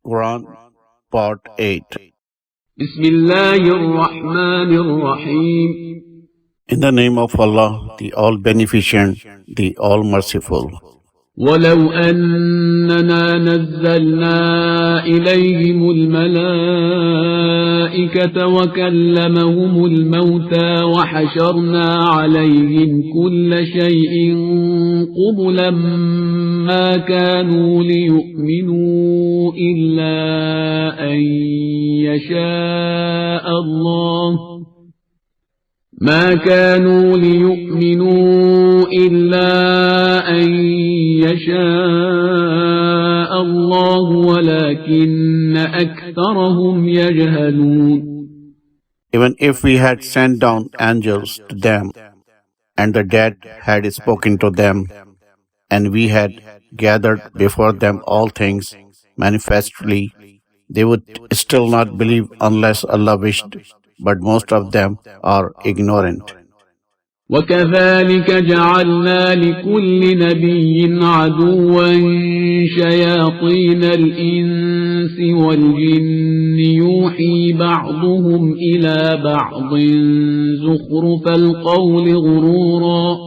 Quran Part 8. Bismillahir-Rahmanir-Rahim. In the name of Allah, the All-Beneficent, the All-Merciful. ولو أننا نزلنا إليهم الملائكة وكلمهم الموتى وحشرنا عليهم كل شيء قبلا ما كانوا ليؤمنوا إلا أن يشاء الله ولكن أكثرهم يجهلون. Even if we had sent down angels to them, and the dead had spoken to them, and we had gathered before them all things manifestly, they would still not believe unless Allah wished, but most of them are ignorant. وكذلك جعلنا لكل نبي عدوا شياطين الإنس والجن يوحي بعضهم إلى بعض زخرف القول غرورا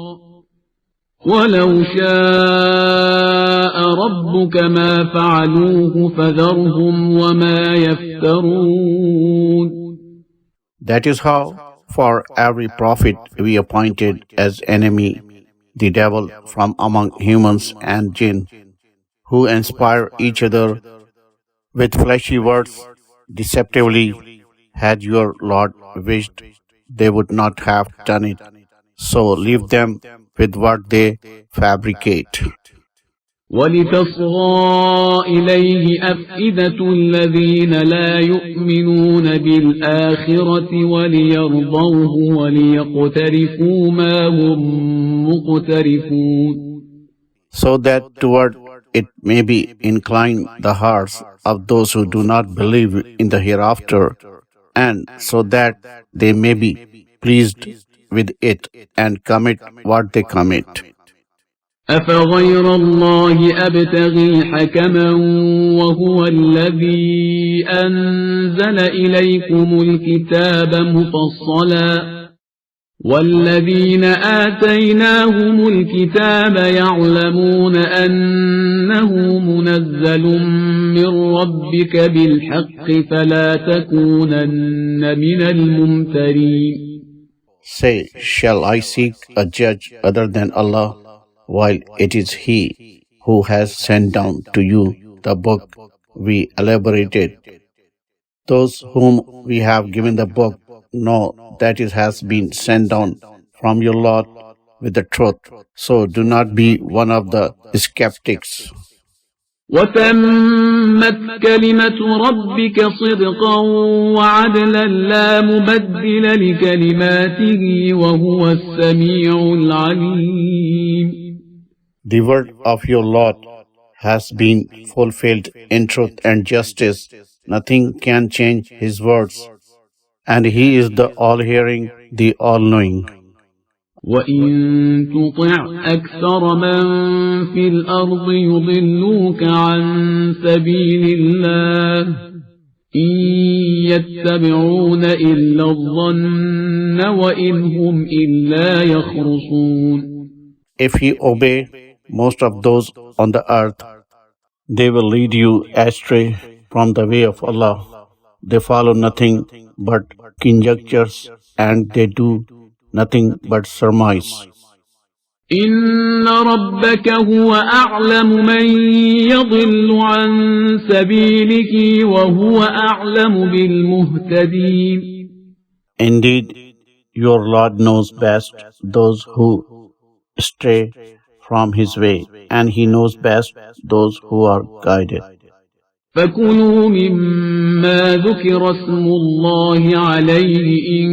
ولو شاء ربك ما فعلوه فذرهم وما يفترون. That is how for every prophet we appointed as enemy the devil from among humans and jinn, who inspire each other with fleshy words deceptively. Had your Lord wished, they would not have done it. So leave them with what they fabricate. ولتصغى إليه أفئدة الذين لا يؤمنون بالآخرة وليرضوه وليقترفوا ما هم مقترفون. So that toward it may be inclined the hearts of those who do not believe in the hereafter, and so that they may be pleased with it and commit what they commit. أفغير الله أبتغي حكما وهو الذي أنزل إليكم الكتاب مفصلا والذين آتيناهم الكتاب يعلمون أنه منزل من ربك بالحق فلا تكونن من الممترين. Say, shall I seek a judge other than Allah, while it is He who has sent down to you the book we elaborated? Those whom we have given the book know that it has been sent down from your Lord with the truth. So do not be one of the skeptics. وتمت كلمة ربك صدقا وعدلا لا مبدل لكلماته وهو السميع العليم. The word of your Lord has been fulfilled in truth and justice. Nothing can change His words, and He is the all-hearing, the all-knowing. وَإِن تُطِعْ أَكْثَرَ مَن فِي الْأَرْضِ يُضِلُّوكَ عَن سَبِيلِ اللَّهِ إِن يَتَّبِعُونَ إِلَّا الظَّنَّ وَإِنْ هُمْ إِلَّا يَخْرُصُونَ. If you obey most of those on the earth, they will lead you astray from the way of Allah. They follow nothing but conjectures, and they do nothing but surmise. إن ربك هو أعلم من يضل عن سبيلك وهو أعلم بالمهتدين. Indeed, your Lord knows best those who stray from His way, and He knows best those who are guided. فكلوا مما ذكر اسم الله عليه إن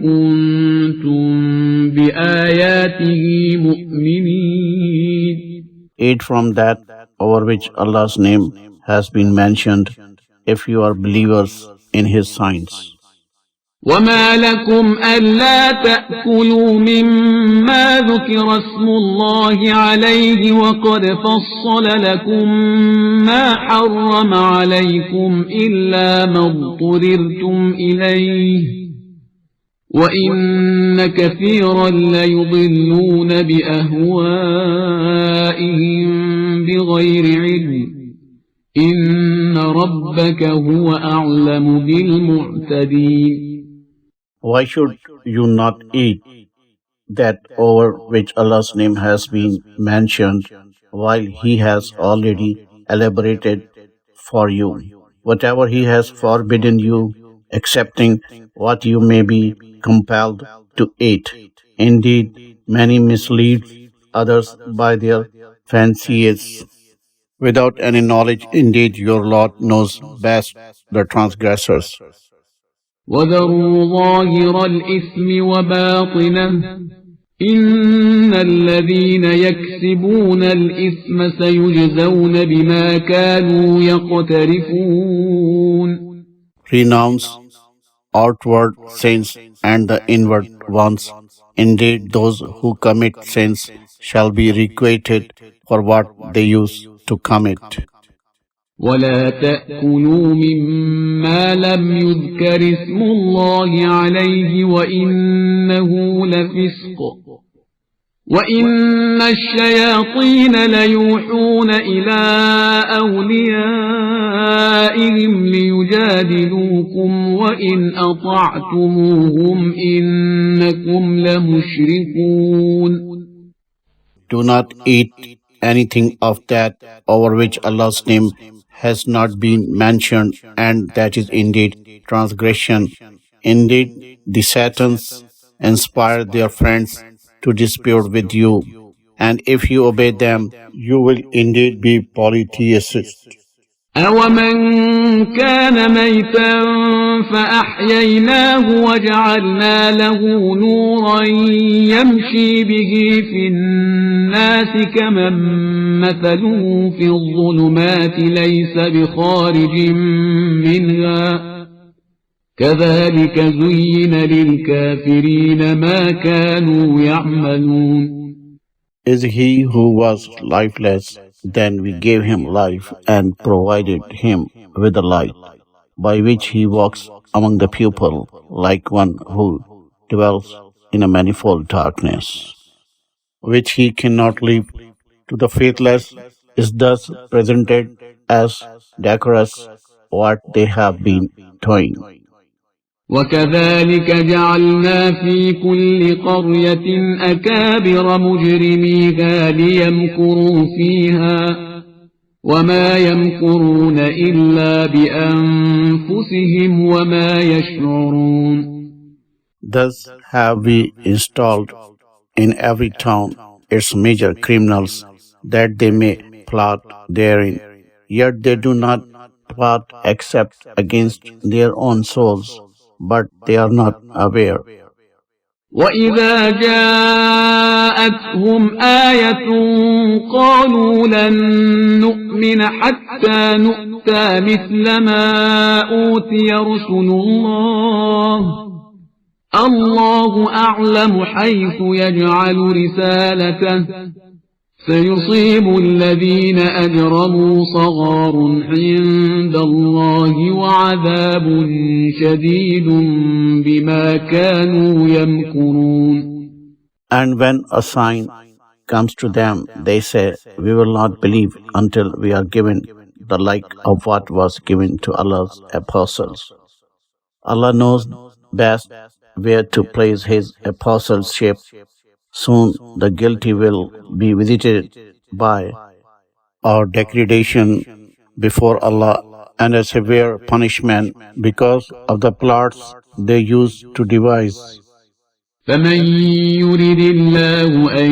كنتم بآياته مؤمنين. Eat from that over which Allah's name has been mentioned, if you are believers in His signs. وما لكم ألا تأكلوا مما ذكر اسم الله عليه وقد فصل لكم ما حرم عليكم إلا ما اضطررتم إليه وإن كثيرا ليضلون بأهوائهم بغير علم إن ربك هو أعلم بالمعتدين. Why should you not eat that over which Allah's name has been mentioned, while He has already elaborated for you whatever He has forbidden you, excepting what you may be compelled to eat? Indeed, many mislead others by their fancies without any knowledge. Indeed, your Lord knows best the transgressors. وذروا ظاهر الإثم وباطنه إن الذين يكسبون الإثم سيجزون بما كانوا يقترفون. Renounce outward sins and the inward ones. Indeed, those who commit sins shall be requited for what they used to commit. ولا تأكلوا مما لم يذكر اسم الله عليه وإنه لفسق وإن الشياطين ليوحون إلى أوليائهم ليجادلوكم وإن أطعتموهم إنكم لمشركون. Do not eat anything of that over which Allah's name has not been mentioned, and that is indeed transgression. Indeed, the Satans inspire their friends to dispute with you, and if you obey them, you will indeed be polytheists. أَوَمَنْ كَانَ مَيْتًا فَأَحْيَيْنَاهُ وَجَعَلْنَا لَهُ نُورًا يَمْشِي بِهِ فِي النَّاسِ كَمَنْ مَثَلُهُ فِي الظُّلُمَاتِ لَيْسَ بِخَارِجٍ مِنْهَا كَذَلِكَ زُيِّنَ لِلْكَافِرِينَ مَا كَانُوا يَعْمَلُونَ. Is he who was lifeless, then we gave him life and provided him with a light, by which he walks among the people like one who dwells in a manifold darkness, which he cannot leave. To the faithless is thus presented as decorous what they have been doing. وكذلك جعلنا في كل قرية أكابر مجرميها ليمكروا فيها وما يمكرون إلا بأنفسهم وما يشعرون. Thus have we installed in every town its major criminals, that they may plot therein, yet they do not plot except against their own souls, but they are not aware. وَإِذَا جَاءَتْهُمْ آيَةٌ قَالُوا لَن نُّؤْمِنَ حَتَّى نُؤْتَىٰ مِثْلَ مَا أُوتِيَ رُسُلُ اللَّهُ أَعْلَمُ حَيْثُ يَجْعَلُ رِسَالَتَهُ سيصيب الذين أجرموا صغار عند الله وعذاب شديد بما كانوا يمكرون. And when a sign comes to them, they say, we will not believe until we are given the like of what was given to Allah's apostles. Allah knows best where to place His apostleship. Soon the guilty will be visited by our degradation before Allah and a severe punishment because of the plots they used to devise. فمن يرد الله أن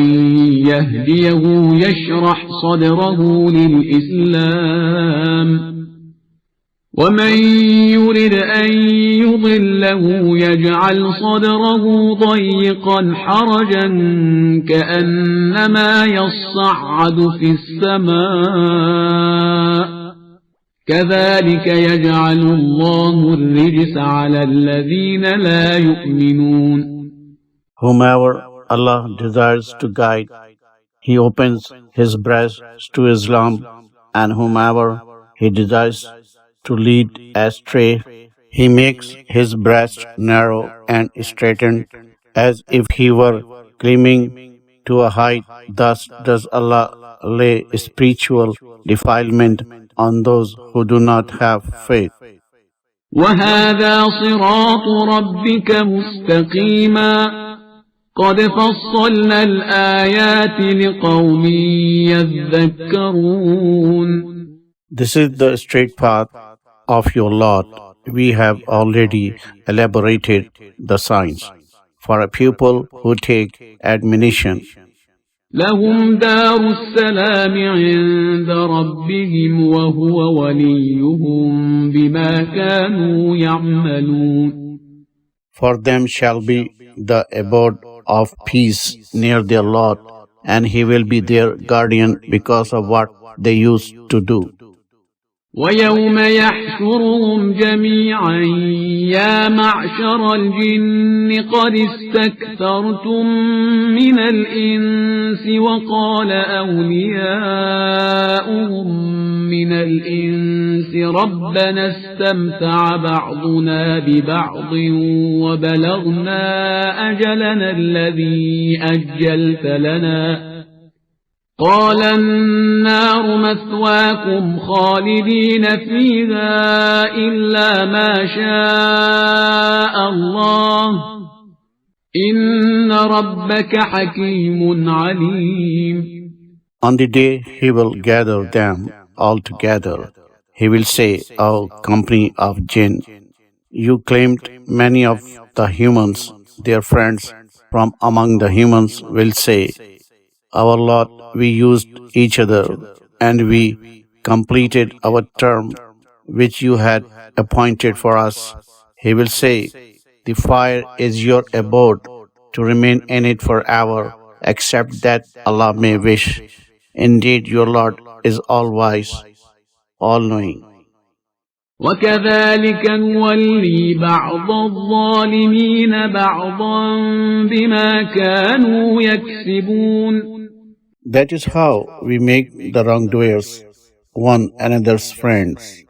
يهديه يشرح صدره للإسلام ومن يرد أن يضله يجعل صدره ضيقا حرجا كأنما يصعد في السماء كذلك يجعل الله الرجس على الذين لا يؤمنون. Whomever Allah desires to guide, He opens his breast to Islam, and whomever He desires to lead astray, He makes his breast narrow and straightened as if he were climbing to a height. Thus does Allah lay spiritual defilement on those who do not have faith. وهذا صراط ربك مستقيما قد فصلنا الآيات لقوم يذكرون. This is the straight path of your Lord. We have already elaborated the signs for a people who take admonition. لهم دار السلام عند ربهم وهو وليهم بما كانوا يعملون. For them shall be the abode of peace near their Lord, and He will be their guardian because of what they used to do. ويوم يحشرهم جميعا يا معشر الجن قد استكثرتم من الإنس وقال أولياؤهم من الإنس ربنا استمتع بعضنا ببعض وبلغنا أجلنا الذي أجلت لنا قال النار مثواكم خالدين فيها إلا ما شاء الله إن ربك حكيم عليم. On the day He will gather them all together, He will say, O company of jinn, you claimed many of the humans, their friends from among the humans will say, Our Lord, we used each other, and we completed our term which you had appointed for us. He will say, The fire is your abode, to remain in it forever, except that Allah may wish. Indeed, your Lord is all-wise, all-knowing. وكذلك نولي بعض الظالمين بعضا بما كانوا يكسبون. That is how we make the wrongdoers one another's friends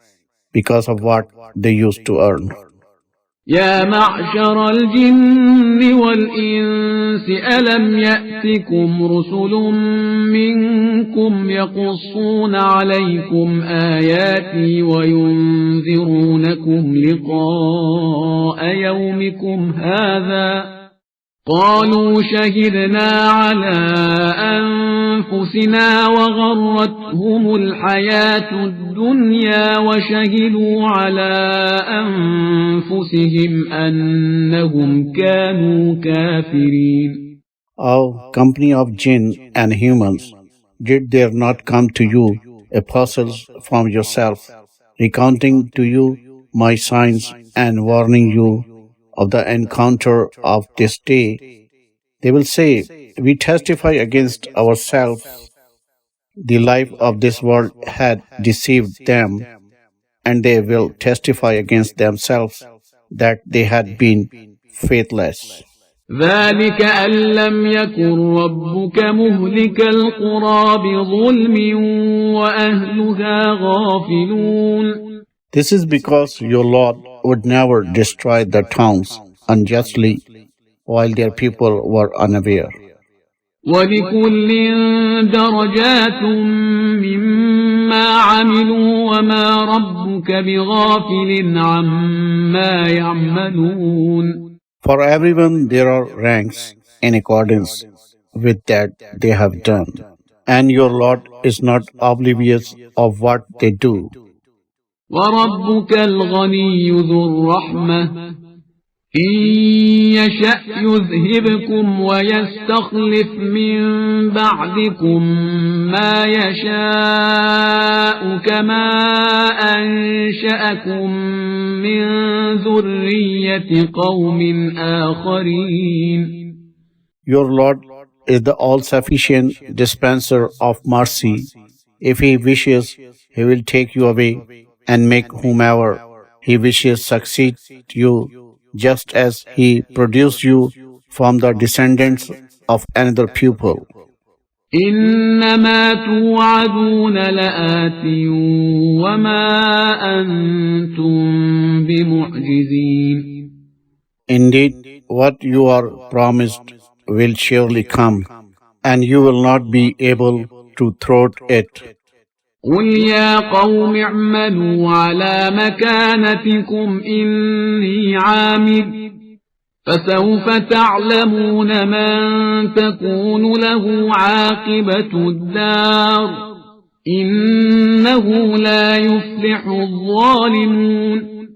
because of what they used to earn. يا معشر الجن والإنس ألم يأتكم رسل منكم يقصون عليكم آياتي وينذرونكم لقاء يومكم هذا قالوا شهدنا على أنفسنا وغرتهم الحياة الدنيا وشهدوا على أنفسهم أنهم كانوا كافرين. O company of jinn and humans, did there not come to you apostles from yourself, recounting to you my signs and warning you of the encounter of this day? They will say, we testify against ourselves. The life of this world had deceived them, and they will testify against themselves that they had been faithless. ذلك أن لم يكن ربك مهلك القرى بظلم وأهلها غافلون. This is because your Lord would never destroy the towns unjustly while their people were unaware. ولكل درجات مما عملوا وما ربك بغافل عما يعملون. For everyone there are ranks in accordance with that they have done, and your Lord is not oblivious of what they do. وربك الغني ذو الرحمة إن يشأ يذهبكم ويستخلف من بعدكم ما يشاء كما أنشأكم من ذرية قوم آخرين. Your Lord is the all-sufficient dispenser of mercy. If He wishes, He will take you away and make whomever he wishes succeed you, just as he produced you from the descendants of another people. إنما توعدون لآت وما أنتم بمعجزين. Indeed, what you are promised will surely come, and you will not be able to thwart it. قل يا قوم اعملوا على مكانتكم إني عامل فسوف تعلمون من تكون له عاقبة الدار إنه لا يفلح الظالمون.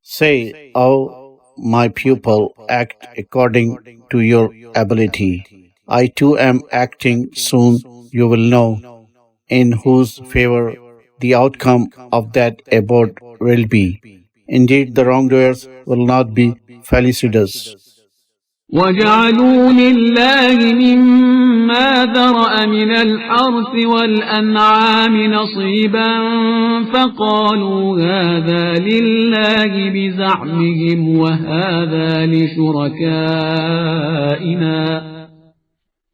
Say, O my pupil, act according to your ability. I too am acting, soon you will know in whose favor the outcome of that abode will be. Indeed, the wrongdoers will not be felicitous. وجعلوا لله مما ذرأ من الحرث والأنعام نصيبا فقالوا هذا لله بزعمهم وهذا لشركائنا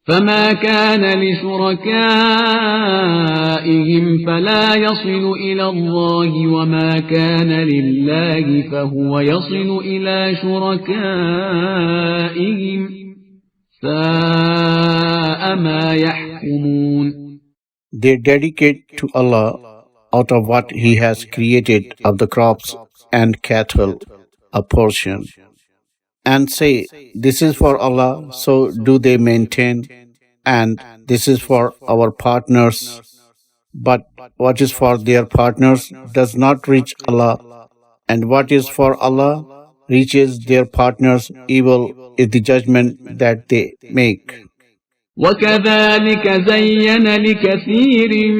فما كان لشركائهم فلا يصل إلى الله وما كان لله فهو يصل إلى شركائهم ساء ما يحكمون. They dedicate to Allah out of what He has created of the crops and cattle a portion, and say, this is for Allah, so do they maintain, and this is for our partners. But what is for their partners does not reach Allah, and what is for Allah reaches their partners. Evil is the judgment that they make. وكذلك زين لكثير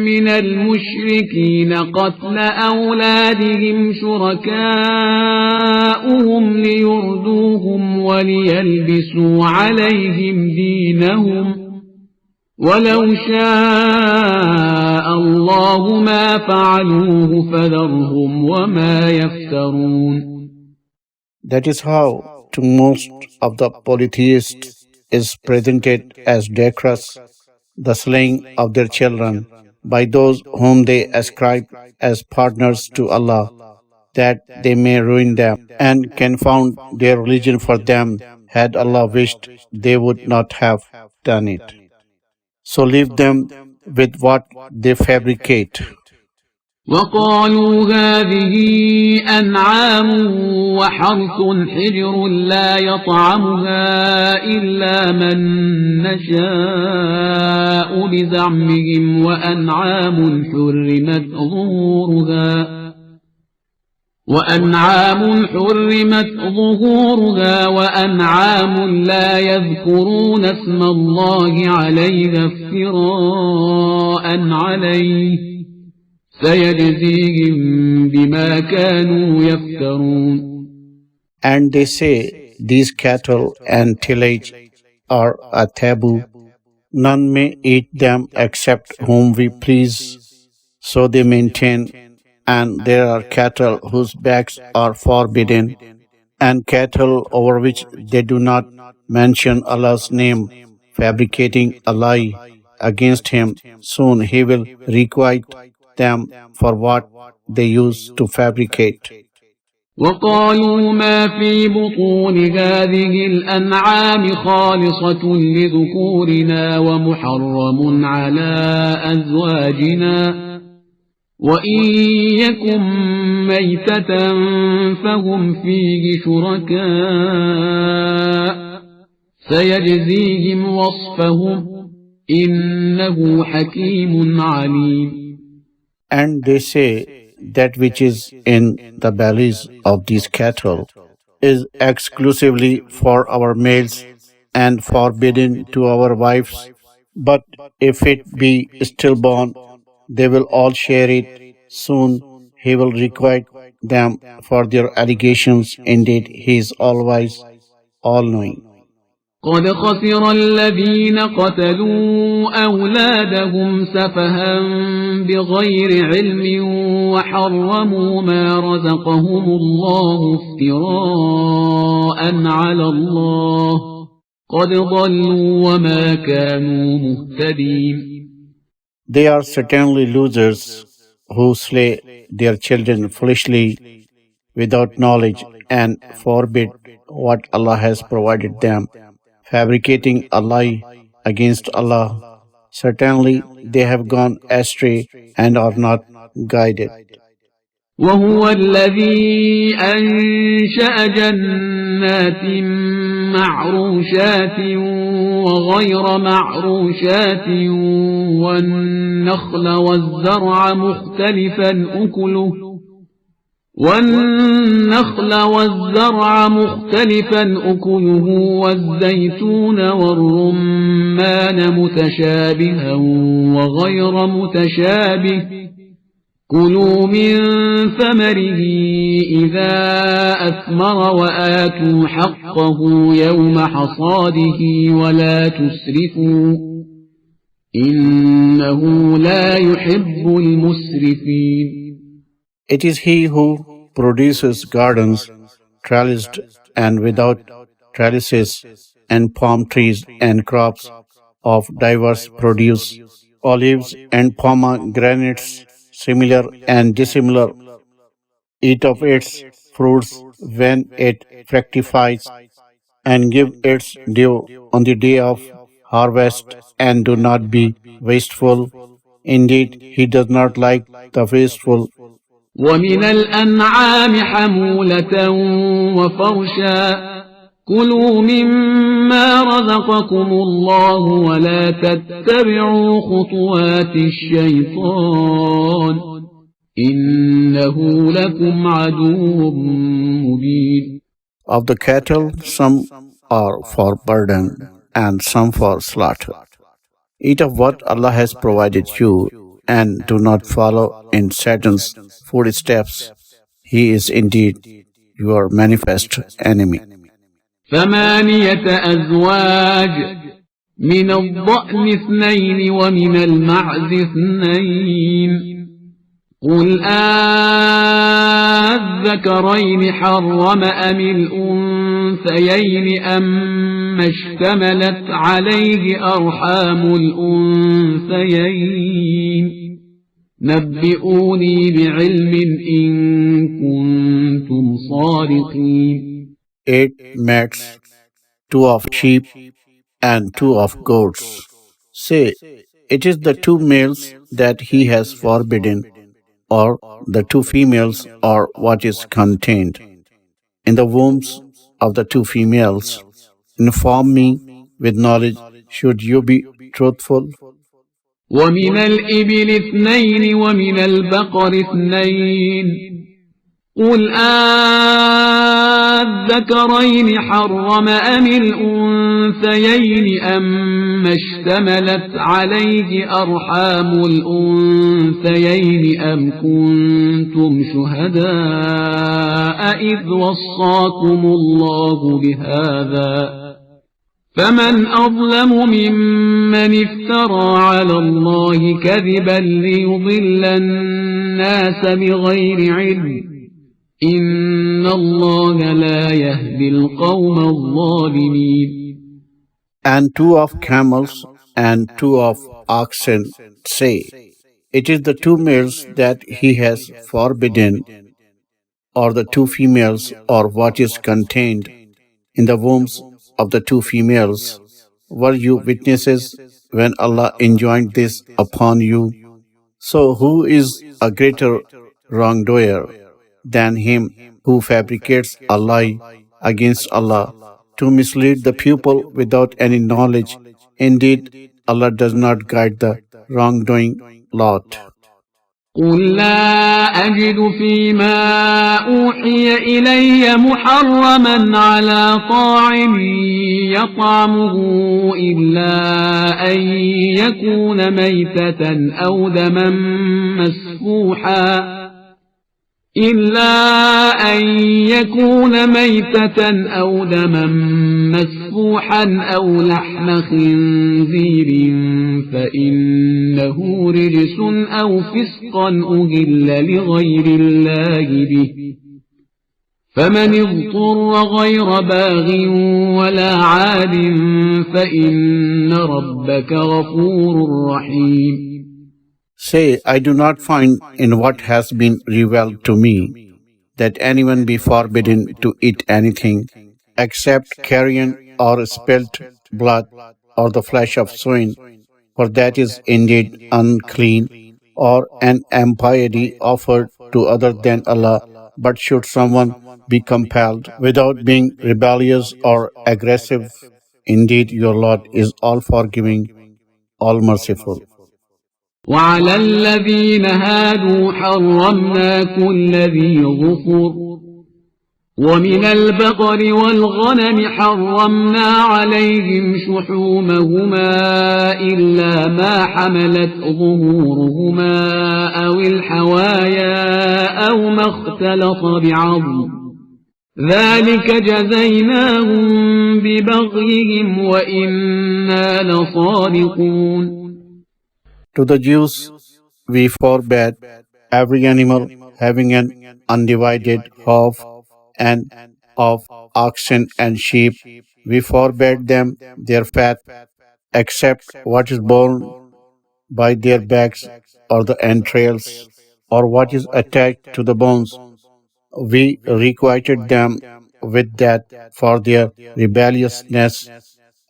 من المشركين قتل أولادهم شركاؤهم ليردوهم وليلبسوا عليهم دينهم ولو شاء الله ما فعلوه فذرهم وما يفترون. That is how to most of the polytheists is presented as decorous the slaying of their children by those whom they ascribe as partners to Allah, that they may ruin them and confound their religion for them. Had Allah wished, they would not have done it. So leave them with what they fabricate. وقالوا هذه أنعام وحرث حجر لا يطعمها إلا من نشاء بزعمهم وأنعام حرمت ظهورها وأنعام لا يذكرون اسم الله عليها افتراء عليه سيجزيهم بما كانوا يفترون. And they say, these cattle and tillage are a taboo. None may eat them except whom we please. So they maintain, and there are cattle whose backs are forbidden, and cattle over which they do not mention Allah's name, fabricating a lie against Him. Soon He will requite them for what they use to fabricate. وقالوا ما في بطون هذه الأنعام خالصة لذكورنا ومحرم على أزواجنا وإن يكن ميتة فهم فيه شركاء سيجزيهم وصفهم إنه حكيم عليم. And they say, that which is in the bellies of these cattle is exclusively for our males and forbidden to our wives. But if it be stillborn, they will all share it. Soon He will requite them for their allegations. Indeed, He is all-wise, all-knowing. قد خسر الذين قتلوا أولادهم سفها بغير علم وحرموا ما رزقهم الله افتراء على الله قد ضلوا وما كانوا مهتدين. They are certainly losers who slay their children foolishly without knowledge and forbid what Allah has provided them, fabricating a lie against Allah. Certainly they have gone astray and are not guided. وهو الذي أنشأ جنات معروشات وغير معروشات والنخل والزرع مختلفا أكله والزيتون والرمان متشابها وغير متشابه كلوا من ثمره إذا أثمر وآتوا حقه يوم حصاده ولا تسرفوا إنه لا يحب المسرفين. It is He who produces gardens, trellised and without trellises, and palm trees and crops of diverse produce, olives and pomegranates, similar and dissimilar. Eat of its fruits when it fructifies, and give its due on the day of harvest, and do not be wasteful. Indeed, He does not like the wasteful. ومن الأنعام حمولة وفرشا كلوا مما رزقكم الله ولا تتبعوا خطوات الشيطان إنه لكم عدو مبين. Of the cattle, some are for burden and some for slaughter. Eat of what Allah has provided you, and do not follow in Satan's footsteps. He is indeed your manifest enemy. 8 أزواج من الضأن 2 ومن المعز 2 قل الذكرين حرم أم الأنثيين أم اشتملت عليه أرحام الأنثيين نبئوني بعلم إن كنتم صادقين. 8 mates, 2 of sheep and 2 of goats. Say, it is the 2 males that He has forbidden, or the 2 females, or what is contained in the wombs of the 2 females. Inform me with knowledge, should you be truthful. ومن الإبل 2 ومن البقر 2 قل الذكرين حرم أم الأنثيين أم اشتملت عليه أرحام الأنثيين أم كنتم شهداء إذ وصاكم الله بهذا فمن أظلم ممن افترى على الله كذبا ليضل الناس بغير علم إن الله لا يهدي القوم الظالمين. And 2 of camels and 2 of oxen. Say, it is the 2 males that He has forbidden, or the 2 females, or what is contained in the wombs of the 2 females. Were you witnesses when Allah enjoined this upon you? So who is a greater wrongdoer than him who fabricates a lie against Allah to mislead the people without any knowledge? Indeed, Allah does not guide the wrongdoing lot. قل لا أجد فيما أوحي إلي محرما على طاعم يطعمه إلا أن يكون ميتة أو دما مسفوحا إلا أن يكون ميتة أو دما مسفوحا أو لحم خنزير فإنه رجس أو فسقا أهل لغير الله به فمن اضطر غير باغ ولا عاد فإن ربك غفور رحيم. Say, I do not find in what has been revealed to me that anyone be forbidden to eat anything except carrion or spilt blood or the flesh of swine, for that is indeed unclean, or an impiety offered to other than Allah. But should someone be compelled without being rebellious or aggressive, indeed your Lord is all forgiving, all merciful. وعلى الذين هادوا حرمنا كل ذي ظفر ومن البقر والغنم حرمنا عليهم شحومهما إلا ما حملت ظهورهما أو الحوايا أو ما اختلط بعظم ذلك جزيناهم ببغيهم وإنا لصادقون. To the Jews we forbade every animal having an undivided hoof, and of oxen and sheep we forbade them their fat, except what is borne by their backs or the entrails, or what is attached to the bones. We requited them with that for their rebelliousness,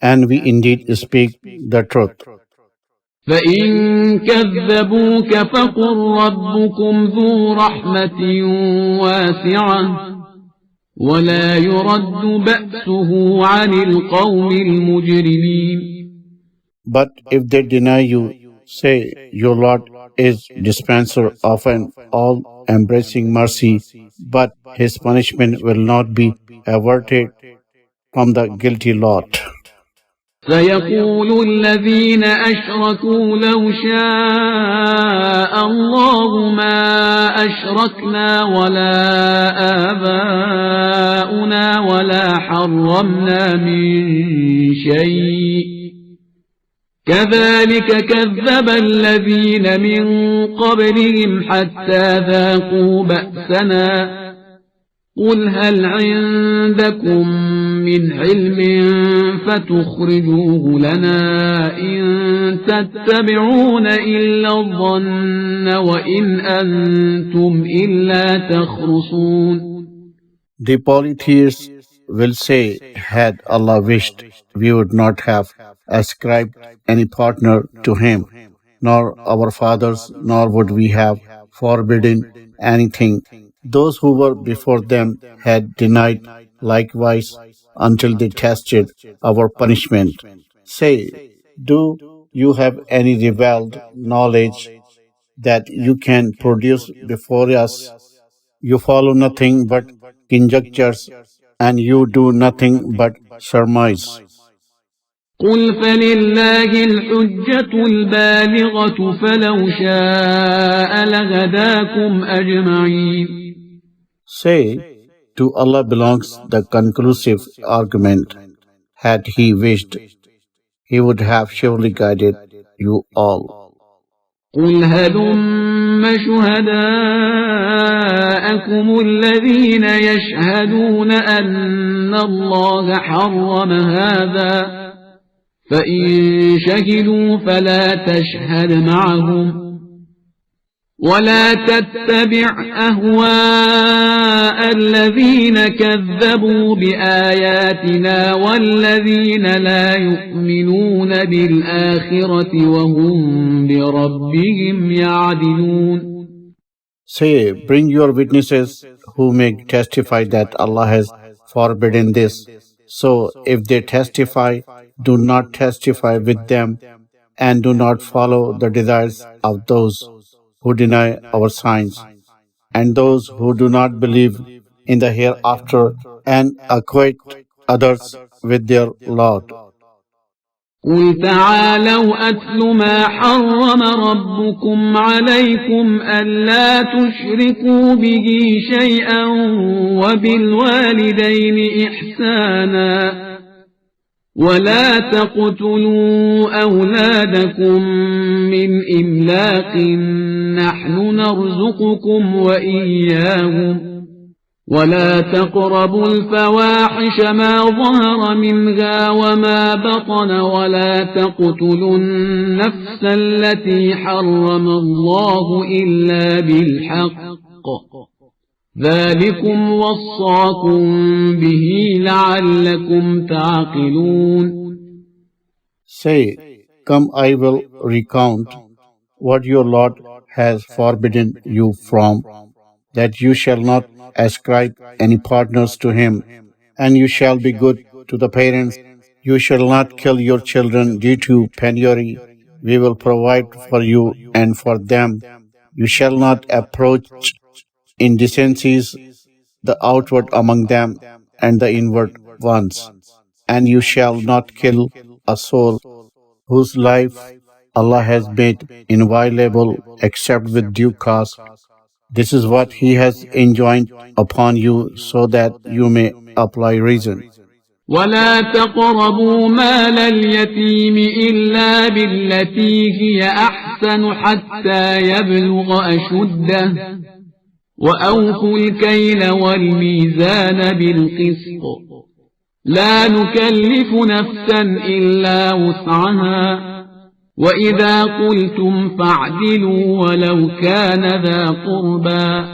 and we indeed speak the truth. فإن كذبوك فقل ربكم ذو رحمة واسعة ولا يرد بأسه عن القوم المجرمين. But if they deny you, say, your Lord is dispenser of an all-embracing mercy, but his punishment will not be averted from the guilty lot. سيقول الذين أشركوا لو شاء الله ما أشركنا ولا آباؤنا ولا حرمنا من شيء كذلك كذب الذين من قبلهم حتى ذاقوا بأسنا قل هل عندكم من علم فتخرجوه لنا إن تتبعون إلا الظن وإن أنتم إلا تخرصون. The polytheists will say, had Allah wished, we would not have ascribed any partner to him, nor our fathers, nor would we have forbidden anything. Those who were before them had denied likewise until they tasted our punishment. Say, do you have any revealed knowledge that you can produce before us? You follow nothing but conjectures, and you do nothing but surmise. قل فلله الحجة البالغة فلو شاء لهداكم أجمعين. Say, to Allah belongs the conclusive argument. Had He wished, He would have surely guided you all. قل هلم شهداءكم الذين يشهدون أن الله حرم هذا فإن شهدوا فلا تشهد معهم ولا تتبع أهواء الذين كذبوا بآياتنا والذين لا يؤمنون بالآخرة وهم بربهم يعدلون. Say, bring your witnesses who may testify that Allah has forbidden this. So, if they testify, do not testify with them, and do not follow the desires of those who deny our signs, and those who do not believe in the hereafter and acquaint others with their Lord. قل تعالوا أتل ما حرم ربكم عليكم ألا تشركوا به شيئا وبالوالدين إحسانا ولا تقتلوا أولادكم من إملاق نحن نرزقكم وإياهم ولا تقربوا الفواحش ما ظهر منها وما بطن ولا تقتلوا النفس التي حرم الله إلا بالحق ذلكم وصاكم به لعلكم تعقلون. Say, come, I will recount what your Lord has forbidden you from, that you shall not ascribe any partners to him, and you shall be good to the parents. You shall not kill your children due to penury. We will provide for you and for them. You shall not approach indecencies, the outward among them and the inward ones. And you shall not kill a soul whose life Allah has made inviolable except with due cause. This is what He has enjoined upon you so that you may apply reason. ولا تقربوا مال اليتيم إلا بالتي هي أحسن حتى يبلغ أشده وأوفوا الكيل والميزان بالقسط لا نكلف نفسا إلا وسعها وإذا قلتم فاعدلوا ولو كان ذا قربى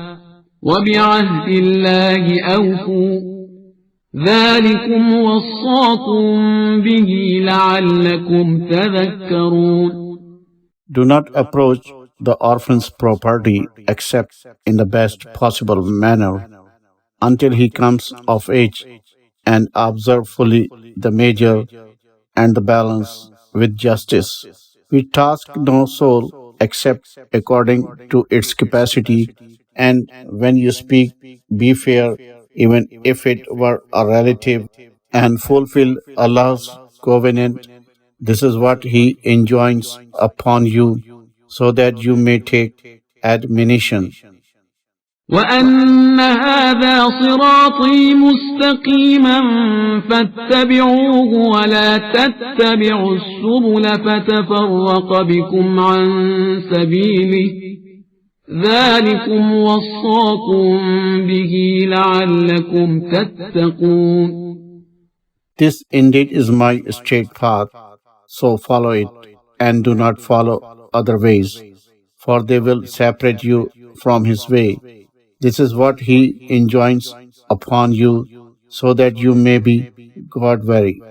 وبعهد الله أوفوا ذلكم وصاكم به لعلكم تذكرون. Do not approach the orphan's property except in the best possible manner until he comes of age, and observe fully the measure and the balance with justice. We task no soul except according to its capacity, and when you speak, be fair, even if it were a relative, and fulfill Allah's covenant. This is what He enjoins upon you, so that you may take admonition. وأن هذا صراطي مستقيما فاتبعوه ولا تتبعوا السبل فتفرق بكم عن سبيله ذلكم وصاكم به لعلكم تتقون. This indeed is my straight path, so follow it, and do not follow other ways, for they will separate you from His way. This is what He enjoins upon you, so that you may be God-wary.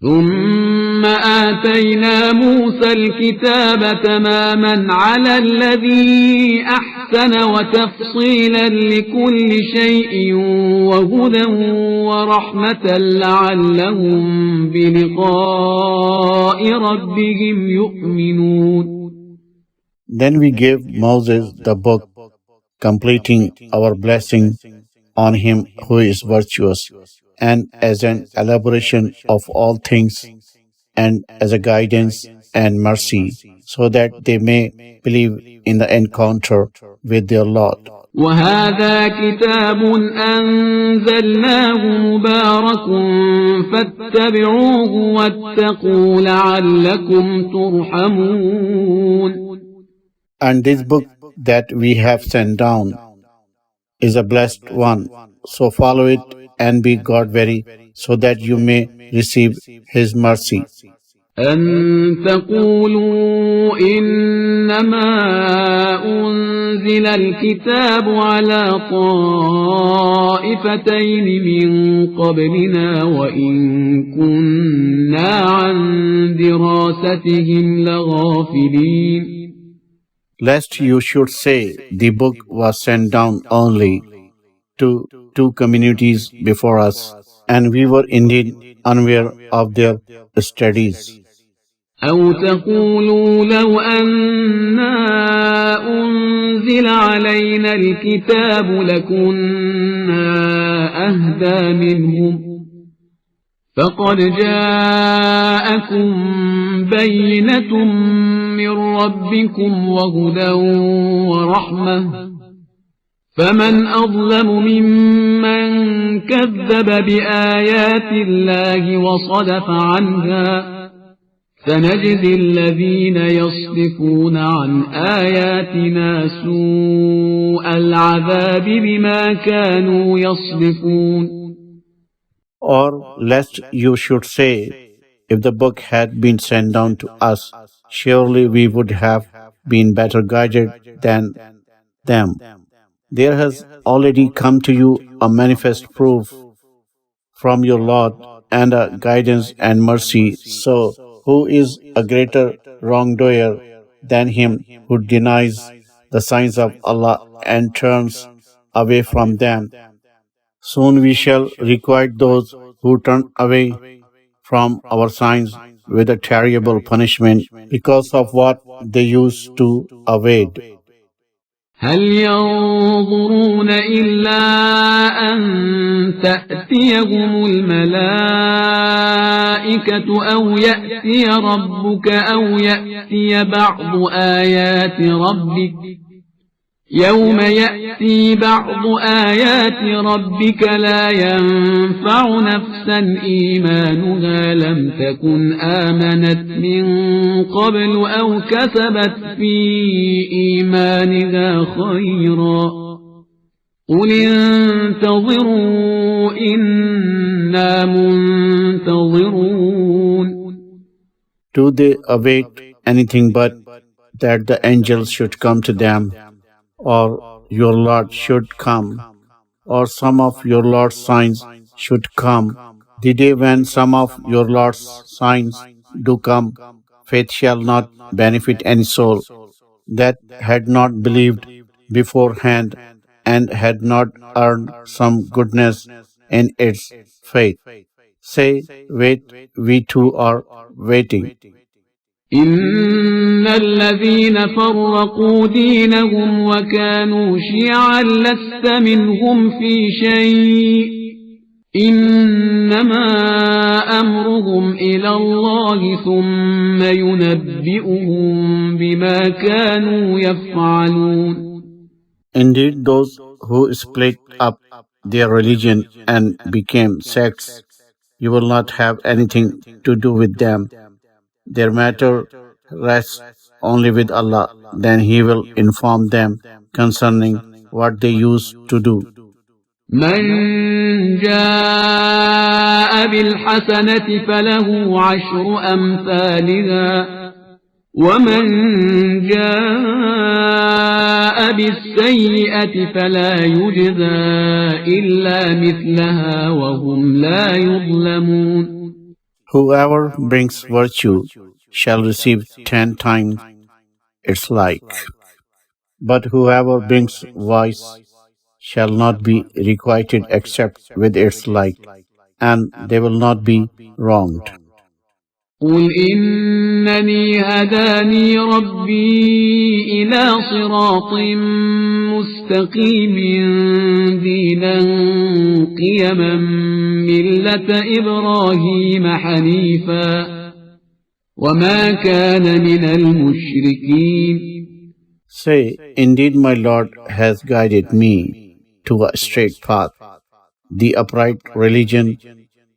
ثم آتينا موسى الكتاب تماما على الذي أحسن وتفصيلا لكل شيء وهدى ورحمة لعلهم بلقاء ربهم يؤمنون. Then we gave Moses the book, completing our blessing on him who is virtuous, and as an elaboration of all things, and as a guidance and mercy, so that they may believe in the encounter with their Lord. وهذا كتاب أنزلناه مبارك فاتبعوه واتقوا لعلكم ترحمون. And this book that we have sent down is a blessed one, so follow it and be God-wary, so that you may receive His mercy. أن تقولوا إنما أنزل الكتاب على طائفتين من قبلنا وإن كنا عن دراستهم لغافلين. Lest you should say the book was sent down only to two communities before us, and we were indeed unaware of their studies. أو تقولوا لو أنا أنزل علينا الكتاب لكنا أهدى منهم فقد جاءكم بينة من ربكم وهدى ورحمة فمن أظلم ممن كذب بآيات الله وصدف عنها سنجزي الذين يصدفون عن آياتنا سوء العذاب بما كانوا يصدفون. Or lest you should say, if the book had been sent down to us, surely we would have been better guided than them. There has already come to you a manifest proof from your Lord and a guidance and mercy. So, who is a greater wrongdoer than him who denies the signs of Allah and turns away from them? Soon we shall requite those who turn away from our signs with a terrible punishment because of what they used to evade. هل ينظرون إلا أن تأتيهم الملائكة أو يأتي ربك أو يأتي بعض آيات ربك يوم يأتي بعض آيات ربك لا ينفع نفسا إيمانها لم تكن آمنت من قبل أو كسبت في إيمانها خيرا قل انتظروا إنا منتظرون. Do they await anything but that the angels should come to them, or your Lord should come, or some of your Lord's signs should come? The day when some of your Lord's signs do come, faith shall not benefit any soul that had not believed beforehand and had not earned some goodness in its faith. Say, wait, we too are waiting. إن الذين فرقوا دينهم وكانوا شيعا لست منهم في شيء إنما أمرهم إلى الله ثم ينبئهم بما كانوا يفعلون. Indeed, those who split up their religion and became sects, you will not have anything to do with them. Their matter rests only with Allah. Then He will inform them concerning what they used to do. من جاء بالحسنة فله عشر أمثالها ومن جاء بالسيئة فلا يجزى إلا مثلها وهم لا يظلمون. Whoever brings virtue shall receive 10 times its like, but whoever brings vice shall not be requited except with its like, and they will not be wronged. قل إنني هداني ربي إلى صراط مستقيم دينا قيما ملة إبراهيم حنيفا وما كان من المشركين. Say, indeed my Lord has guided me to a straight path, the upright religion,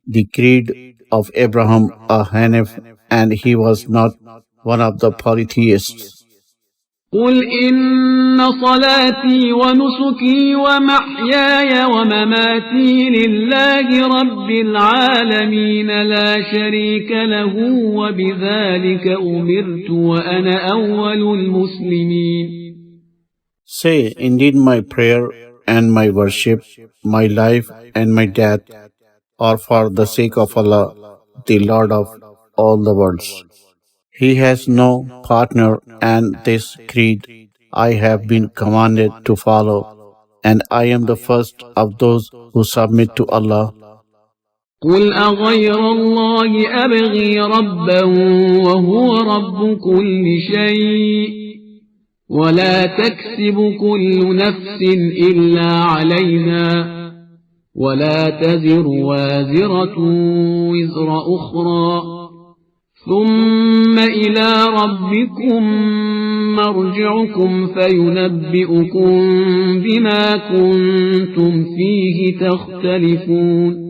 the creed of Abraham a Hanif, and he was not one of the polytheists. قل إن صلاتي ونسكي ومحياي ومماتي لله رب العالمين لا شريك له وبذلك أمرت وأنا أول المسلمين. Say, indeed my prayer and my worship, my life and my death are for the sake of Allah, the Lord of all the worlds. He has no partner, and this creed I have been commanded to follow, and I am the first of those who submit to Allah. قل أغير الله أبغي ربا وهو رب كل شيء ولا تكسب كل نفس إلا عليها ولا تزر وازرة وزر أخرى ثم إلى ربكم مرجعكم فينبئكم بما كنتم فيه تختلفون.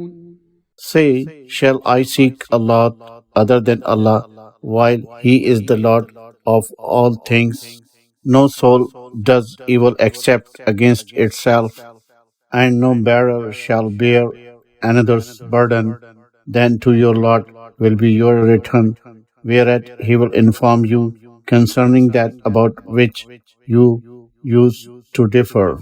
Say, shall I seek Allah other than Allah, while He is the Lord of all things? No soul does evil except against itself, and no bearer shall bear another's burden. Then to your Lord will be your return, whereat He will inform you concerning that about which you used to differ.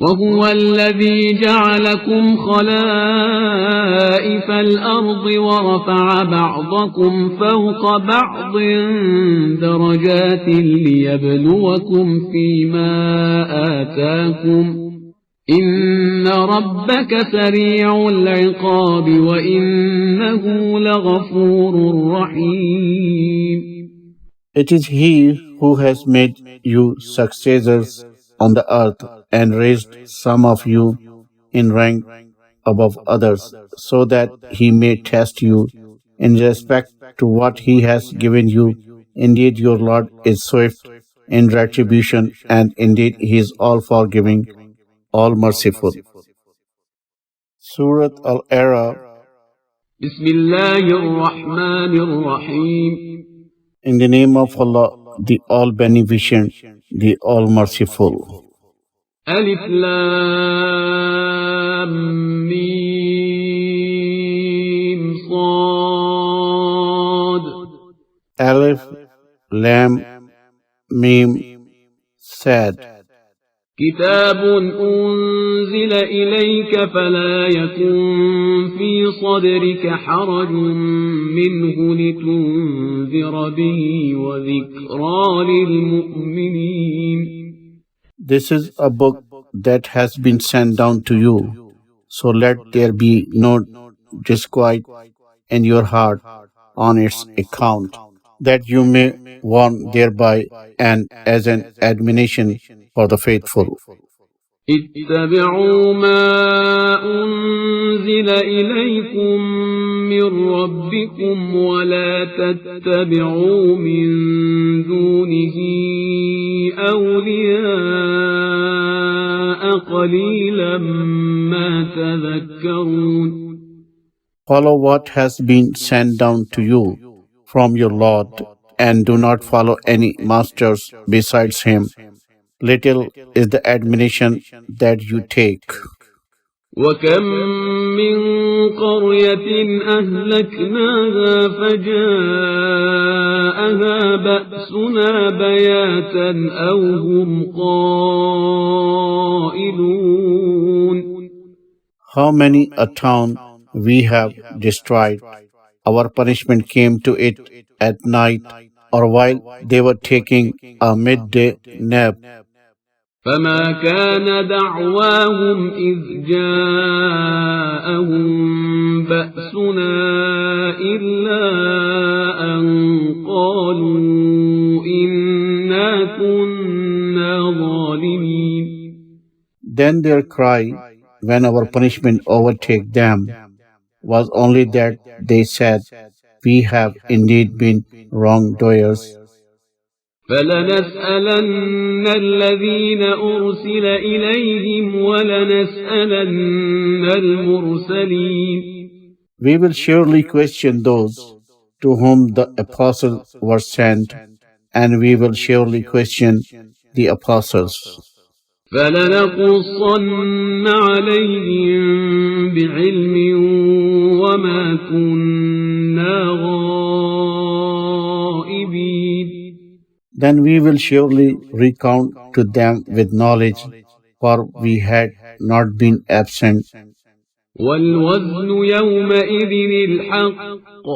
وهو الذي جعلكم خلائف الأرض ورفع بعضكم فوق بعض درجات ليبلوكم فيما آتاكم إن ربك سريع العقاب وإنه لغفور رحيم. It is He who has made you successors on the earth and raised some of you in rank above others, so that He may test you in respect to what He has given you. Indeed, your Lord is swift in retribution, and indeed He is all forgiving, all merciful. Surat Al-Araf. بسم الله الرحمن الرحيم. In the name of Allah, the All-Beneficent, the All-Merciful. ألف لام ميم صاد. Alif, Lam, Mim, Sad. كتاب أنزل إليك فلا يكن في صدرك حرج منه لتنذر به وذكرى للمؤمنين. This is a book that has been sent down to you, so let there be no disquiet in your heart on its account, that you may warn thereby and as an admonition for the faithful. اتبعوا ما أنزل إليكم من ربكم ولا تتبعوا من دونه أولياء قليلا ما تذكرون. Follow what has been sent down to you from your Lord, and do not follow any masters besides Him. Little is the admonition that you take. وكم من قرية أهلكناها فجاءها بأسنا بياتا أو هم قائلون. How many a town we have destroyed. Our punishment came to it at night or while they were taking a midday nap. فما كان دعواهم إذ جاءهم بأسنا إلا أن قالوا إنا كنا ظالمين. Then their cry, when our punishment overtake them, was only that they said, "We have indeed been wrongdoers." فلنسألن الذين أرسل إليهم ولنسألن المرسلين. We will surely question those to whom the apostles were sent, and we will surely question the apostles. فلنقصن عليهم بعلم وما كنا غائبين. Then we will surely recount to them with knowledge, for we had not been absent. والوزن يومئذ الحق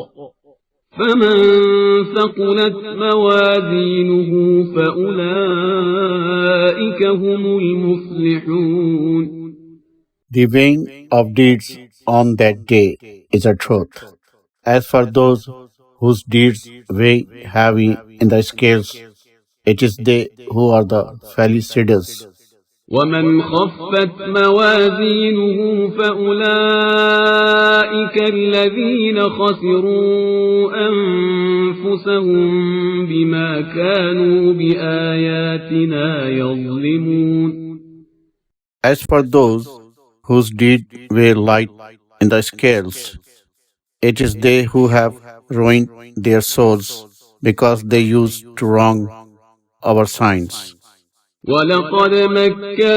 فمن ثقلت موازينه فأولئك هم المفلحون. The weighing of deeds on that day is a truth. As for those whose deeds weigh heavy in the scales, it is they who are the felicitous. ومن خفت موازينه فأولئك الذين خسروا أنفسهم بما كانوا بآياتنا يظلمون. As for those whose deeds weigh light in the scales, it is they who have ruined their souls because they used to wrong our signs. ولقد مكناكم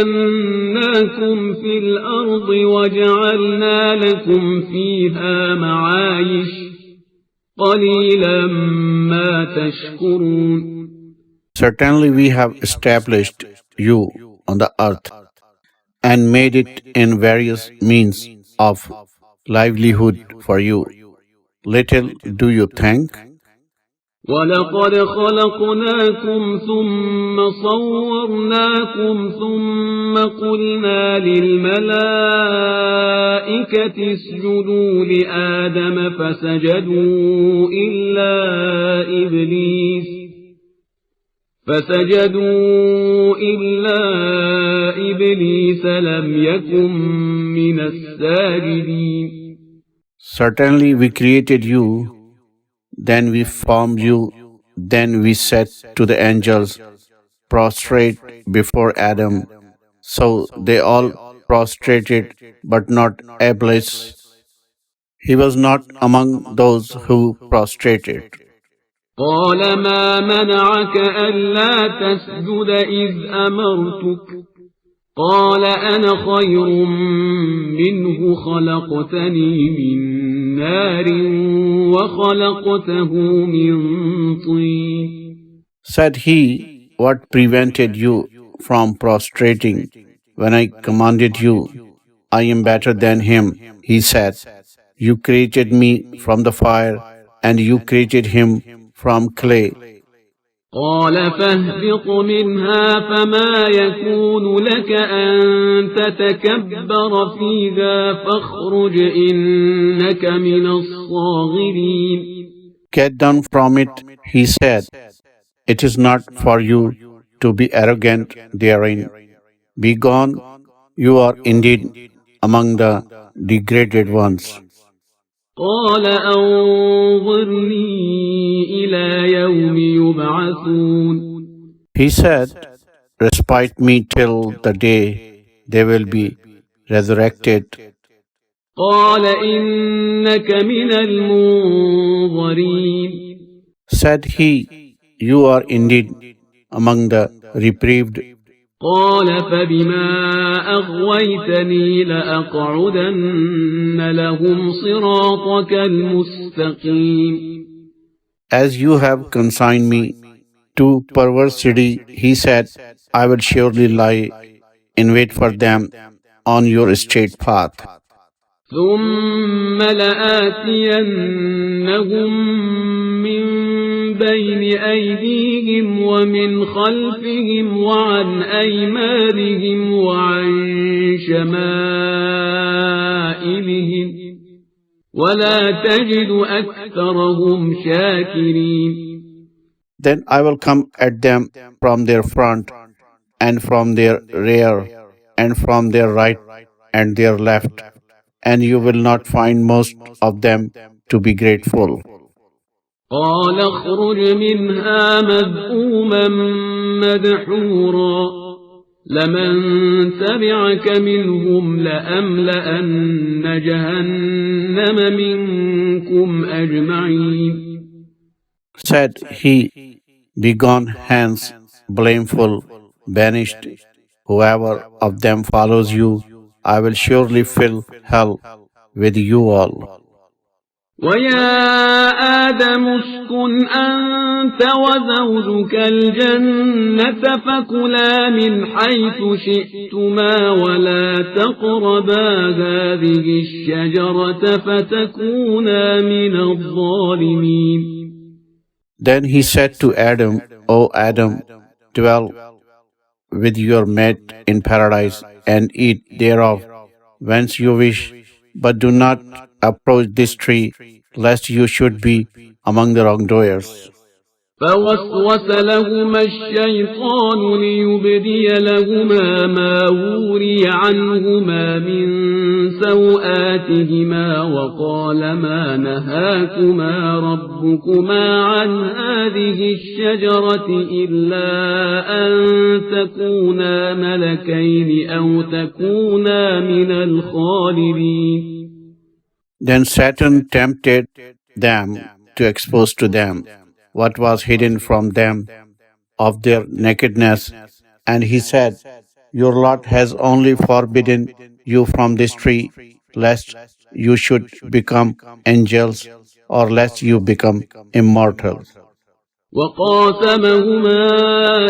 في الأرض وجعلنا لكم فيها معايش قليلا ما تشكرون. Certainly we have established you on the earth and made it in various means of livelihood for you. Little do you thank. ولقد خلقناكم ثم صورناكم ثم قلنا للملائكة اسجدوا لآدم فسجدوا إلا إبليس لم يكن من الساجدين. Certainly we created you, then we formed you, then we said to the angels, prostrate before Adam. So they all prostrated, but not Iblis. He was not among those who prostrated. قال ما منعك ألا تسجد إذ أمرتك قال أنا خير منه خلقتني من نار وخلقته من طين. Said he, what prevented you from prostrating when I commanded you? I am better than him. He said, you created me from the fire and you created him from clay. قال فاهبط منها فما يكون لك أن تتكبر فيها فاخرج إنك من الصاغرين. Get down from it, he said. It is not for you to be arrogant therein. Be gone, you are indeed among the degraded ones. قال أنظرني إلى يوم يبعثون. He said, respite me till the day they will be resurrected. قال إنك من المنظرين. Said he, you are indeed among the reprieved. قال فبما أغويتني لأقعدن لهم صراطك المستقيم. As you have consigned me to perversity, he said, I will surely lie in wait for them on your straight path. ثم لآتينهم من بين أيديهم ومن خلفهم وعن أيمانهم وعن شمائلهم ولا تجد أكثرهم شاكرين. Then I will come at them from their front and from their rear and from their right and their left, and you will not find most of them to be grateful. قال اخرج منها مذءوما مدحورا لمن تبعك منهم لأملأن جهنم منكم أجمعين. Said he, be gone hence, blameful, banished. Whoever of them follows you, I will surely fill hell with you all. ويا آدم اسكن أنت وزوجك الجنة فكلا من حيث شئتما ولا تقربا هذه الشجرة فتكونا من الظالمين. Then he said to Adam, O Adam, dwell with your mate in paradise and eat thereof whence you wish, but do not approach this tree, lest you should be among the wrongdoers. فوسوس لهما الشيطان ليبدي لهما ما وري عنهما من سوآتهما وقال ما نهاكما ربكما عن هذه الشجرة إلا أن تكونا ملكين أو تكونا من الخالدين. Then Satan tempted them to expose to them what was hidden from them of their nakedness, and he said, your Lord has only forbidden you from this tree, lest you should become angels, or lest you become immortal. وقاسمهما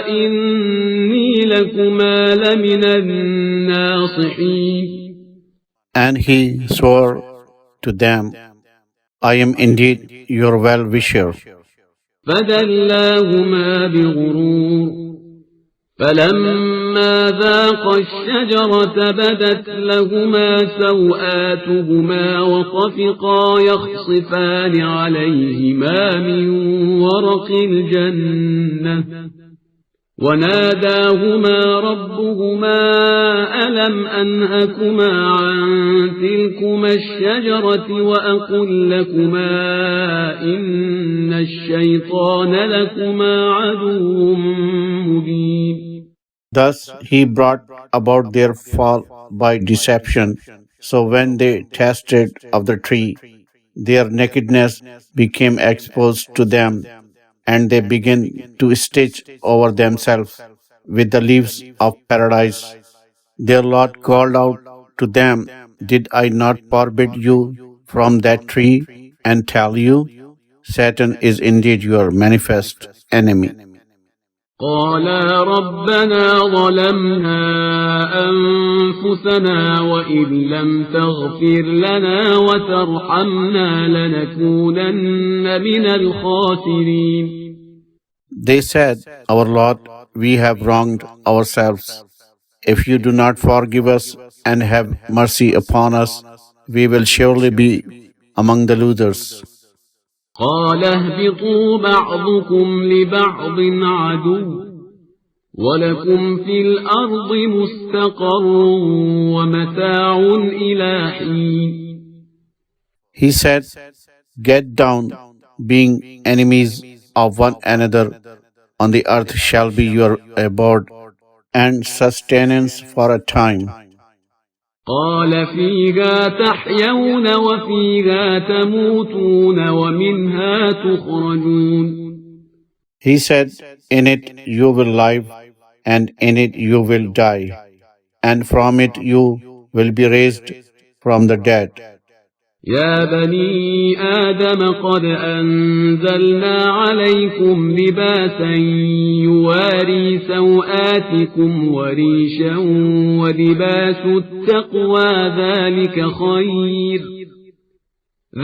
إني لكما لمن الناصحين. And he swore to them, I am indeed your well-wisher. فدلاهما بغرور فلما ذاقا الشجرة بدت لهما سوآتهما وطفقا يخصفان عليهما من ورق الجنة وناداهما ربهما ألم أنهكما عن تلكما الشجرة وأقل لكما إن الشيطان لكما عدو مبين. Thus he brought about their fall by deception. So when they tasted of the tree, their nakedness became exposed to them, and they began to stitch over themselves with the leaves of paradise. Their Lord called out to them, did I not forbid you from that tree and tell you? Satan is indeed your manifest enemy. قالا ربنا ظلمنا أنفسنا وإن لم تغفر لنا وترحمنا لنكونن من الخاسرين. They said, our Lord, we have wronged ourselves. If you do not forgive us and have mercy upon us, we will surely be among the losers. قال اهبطوا بعضكم لبعض عدو ولكم في الأرض مستقر ومتاع إلى حين. He said, get down, being enemies of one another, on the earth shall be your abode and sustenance for a time. قال فيها تحيون وفيها تموتون ومنها تخرجون. He said, in it you will live, and in it you will die, and from it you will be raised from the dead. يا بني آدم قد أنزلنا عليكم لباسا يواري سوآتكم وريشا ولباس التقوى ذلك خير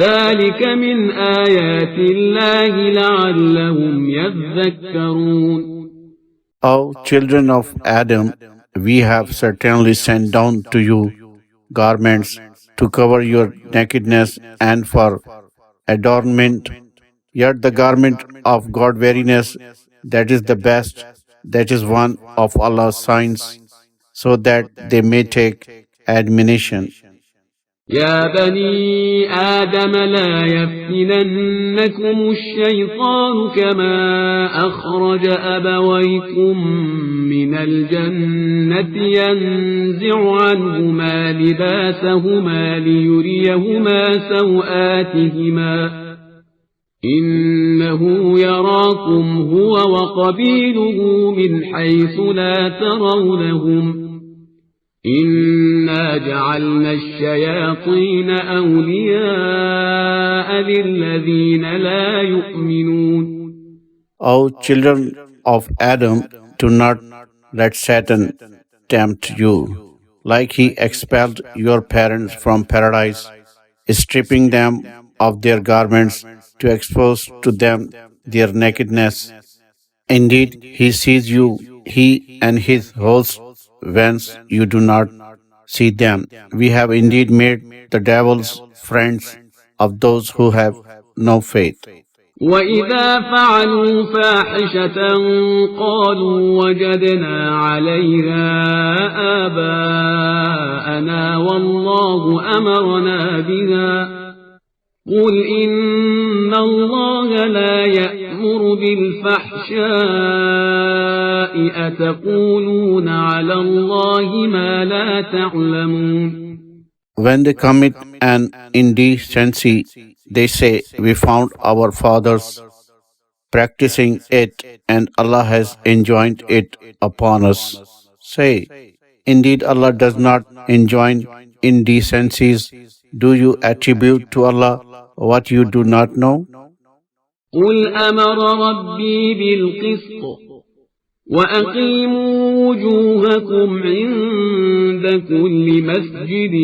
ذلك من آيات الله لعلهم يذكرون. O children of Adam, we have certainly sent down to you garments to cover your nakedness and for adornment, yet the garment of God-weariness, that is the best, that is one of Allah's signs, so that they may take admonition. يا بني آدم لا يفتننكم الشيطان كما أخرج أبويكم من الجنة ينزع عنهما لباسهما ليريهما سوآتهما إنه يراكم هو وقبيله من حيث لا ترونهم إنا جعلنا الشياطين أولياء للذين لا يؤمنون. O children of Adam, do not let Satan tempt you, like he expelled your parents from paradise, stripping them of their garments to expose to them their nakedness. Indeed, he sees you, he and his host, whence you do not see them. We have indeed made the devils friends of those who have no faith. وإذا فعلوا فاحشة قالوا وجدنا عليها آباءنا والله أمرنا بها قل إن الله لا يأمر بالفحشاء أتقولون على الله ما لا تعلمون. When they commit an indecency, they say, "We found our fathers practicing it, and Allah has enjoined it upon us." Say, "Indeed, Allah does not enjoin indecencies. Do you attribute to Allah what you do not know?" قل أمر ربي بالقسط وأقيموا وجوهكم عند كل مسجد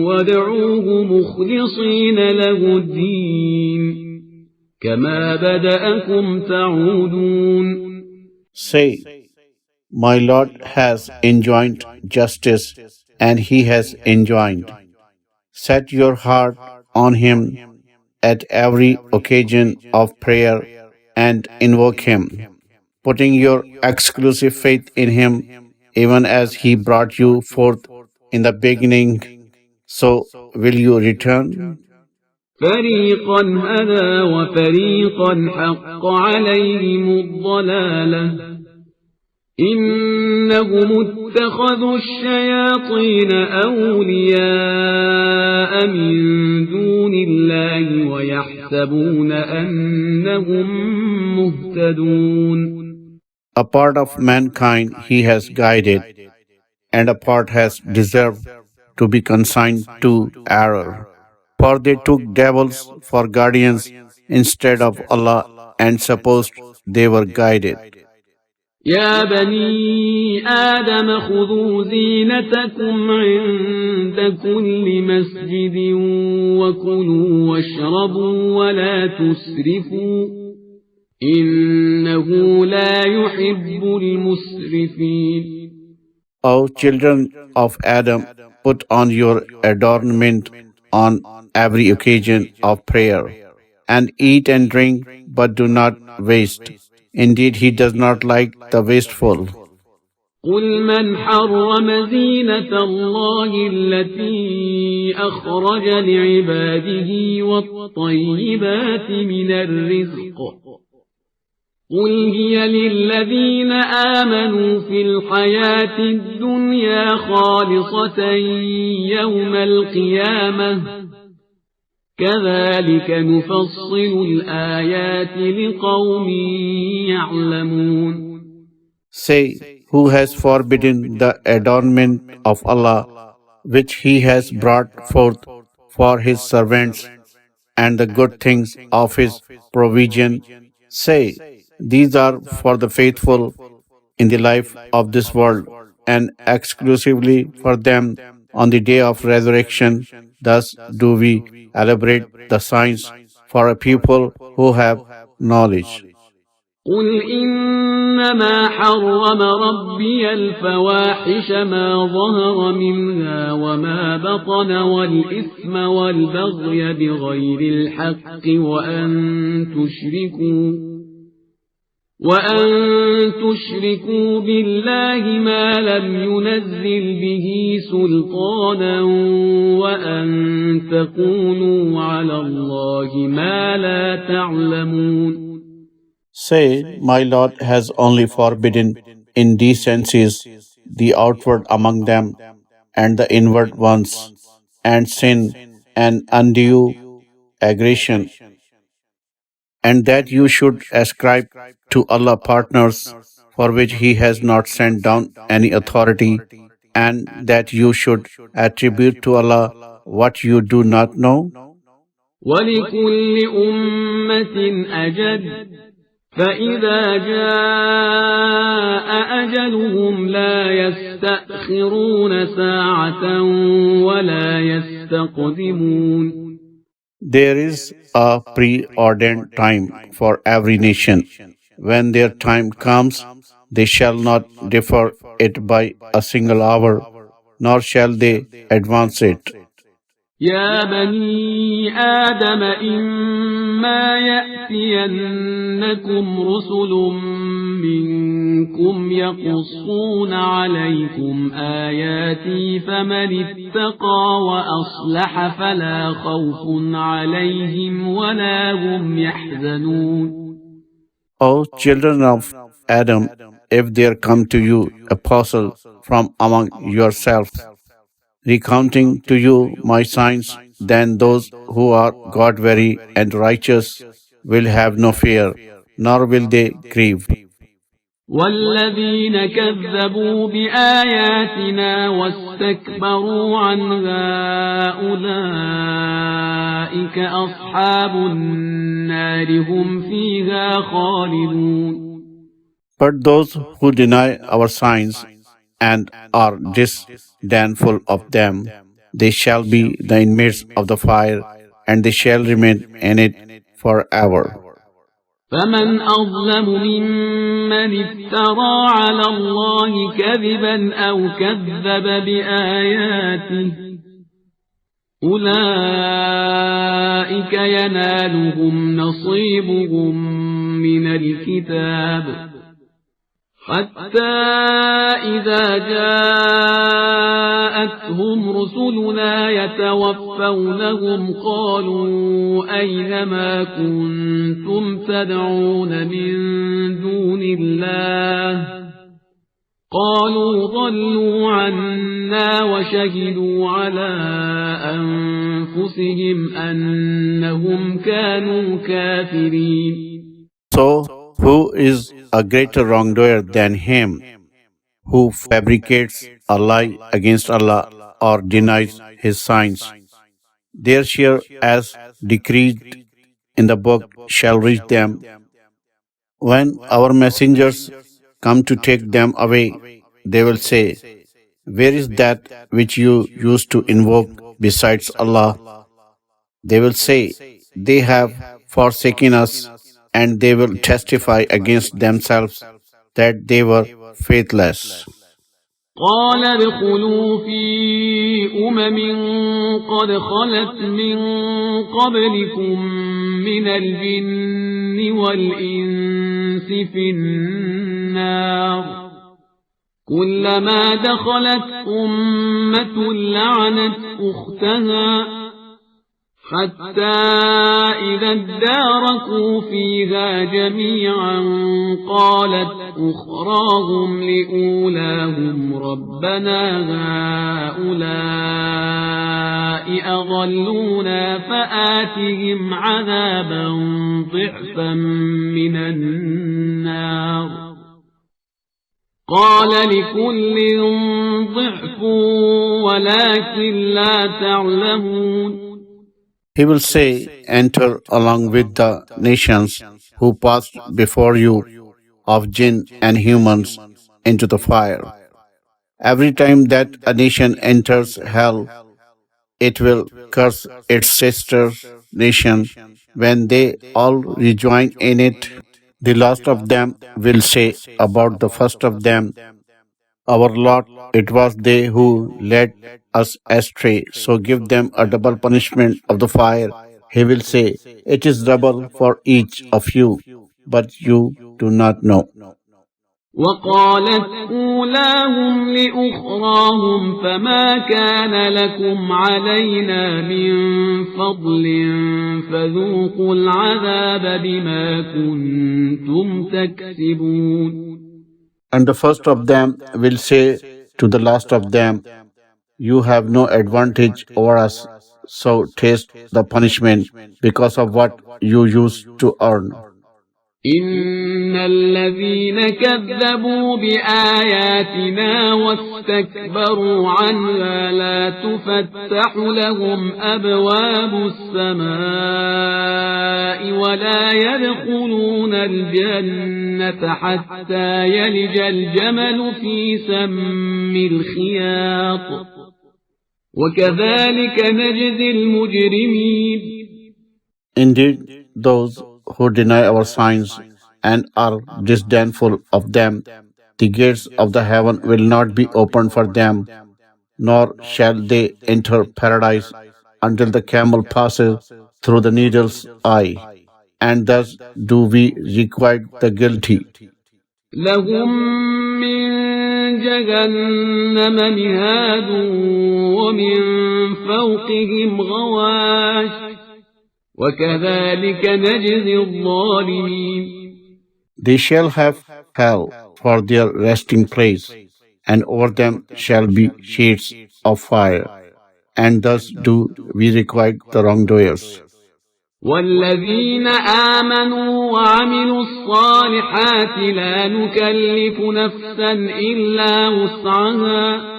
وادعوه مخلصين له الدين كما بدأكم تعودون. Say, "My Lord has enjoined justice, and He has enjoined. Set your heart on Him at every occasion of prayer and invoke Him, putting your exclusive faith in Him, even as He brought you forth in the beginning. So will you return?" فريقا هدى وفريقا حق عليهم الضلالة إنهم اتخذوا الشياطين أولياء من دون الله ويحسبون أنهم مهتدون. A part of mankind He has guided, and a part has deserved to be consigned to error. For they took devils for guardians instead of Allah and supposed they were guided. يا بني آدم خذوا زينتكم عند كل مسجد وكلوا واشربوا ولا تسرفوا إنه لا يحب المسرفين. O children of Adam, put on your adornment on every occasion of prayer, and eat and drink, but do not waste. Indeed, He does not like the wasteful. قل من حرم زينة الله التي أخرج لعباده والطيبات من الرزق قل هي للذين آمنوا في الحياة الدنيا خالصة يوم القيامة كذلك نفصل الآيات لقوم يعلمون. Say, who has forbidden the adornment of Allah, which He has brought forth for His servants, and the good things of His provision? Say, these are for the faithful in the life of this world, and exclusively for them on the day of resurrection. Thus do we elaborate the signs for a people who have knowledge. قل إنما حرم ربي الفواحش ما ظهر منها وما بطن والإثم والبغي بغير الحق وأن تشركوا بالله ما لم ينزل به سلطانا وأن تقولوا على الله ما لا تعلمون. Say, my Lord has only forbidden indecencies, the outward among them, and the inward ones, and sin, and undue aggression, and that you should ascribe to Allah partners for which He has not sent down any authority, and that you should attribute to Allah what you do not know. وَلِكُلِّ أُمَّةٍ أَجَلٌ فَإِذَا جَاءَ أَجَلُهُمْ لَا يَسْتَأْخِرُونَ سَاعَةً وَلَا يَسْتَقْدِمُونَ. There is a preordained time for every nation. When their time comes, they shall not defer it by a single hour, nor shall they advance it. يا بني آدم إما يأتينكم رسل منكم يقصون عليكم آياتي فمن اتقى وأصلح فلا خوف عليهم ولا هم يحزنون. O children of Adam, if there come to you apostles from among yourselves, recounting to you my signs, then those who are God-weary and righteous will have no fear, nor will they grieve. والذين كذبوا بآياتنا واستكبروا عنها أولئك أصحاب النار هم فيها خالدون. But those who deny our signs and are disdainful of them, they shall be the inmates of the fire, and they shall remain in it forever. فمن أظلم ممن افترى على الله كذبا أو كذب بآياته أولئك ينالهم نصيبهم من الكتاب حتى إذا جاءتهم رسلنا يتوفونهم قالوا أين ما كنتم تدعون من دون الله قالوا ضلوا عنا وشهدوا على أنفسهم أنهم كانوا كافرين. So, who is a greater wrongdoer than him who fabricates a lie against Allah or denies his signs? Their share, as decreed in the book, shall reach them. When our messengers come to take them away, they will say, where is that which you used to invoke besides Allah? They will say, they have forsaken us, and they will testify against themselves that they were faithless. قال ادخلوا في قد خلت من قبلكم من الجن والإنس في النار كلما دخلت أمة لعنت أختها حتى إذا اداركوا فيها جميعا قالت أخراهم لأولاهم ربنا هؤلاء أضلونا فآتهم عذابا ضعفا من النار قال لكل ضعف ولكن لا تعلمون. He will say, enter along with the nations who passed before you of jinn and humans into the fire. Every time that a nation enters hell, it will curse its sister nation. When they all rejoin in it, the last of them will say about the first of them, our Lord, it was they who led us astray, so give them a double punishment of the fire. He will say, it is double for each of you, but you do not know. وقالت أولاهم لأخراهم فما كان لكم علينا من فضل فذوقوا العذاب بما كنتم تكسبون. And the first of them will say to the last of them, you have no advantage over us, so taste the punishment because of what you used to earn. إن الذين كذبوا بآياتنا واستكبروا عنها لا تفتح لهم أبواب السماء ولا يدخلون الجنة حتى يلج الجمل في سم الخياط وكذلك نجزي المجرمين. Indeed, those who deny our signs and are disdainful of them, the gates of the heaven will not be opened for them, nor shall they enter paradise until the camel passes through the needle's eye, and thus do we requite the guilty. لهم من جهنم مهاد ومن فوقهم غواش وكذلك نجزي الظالمين. They shall have hell for their resting place, and over them shall be sheets of fire, and thus do we requite the wrongdoers. والذين آمنوا وعملوا الصالحات لا نكلف نفسا إلا وسعها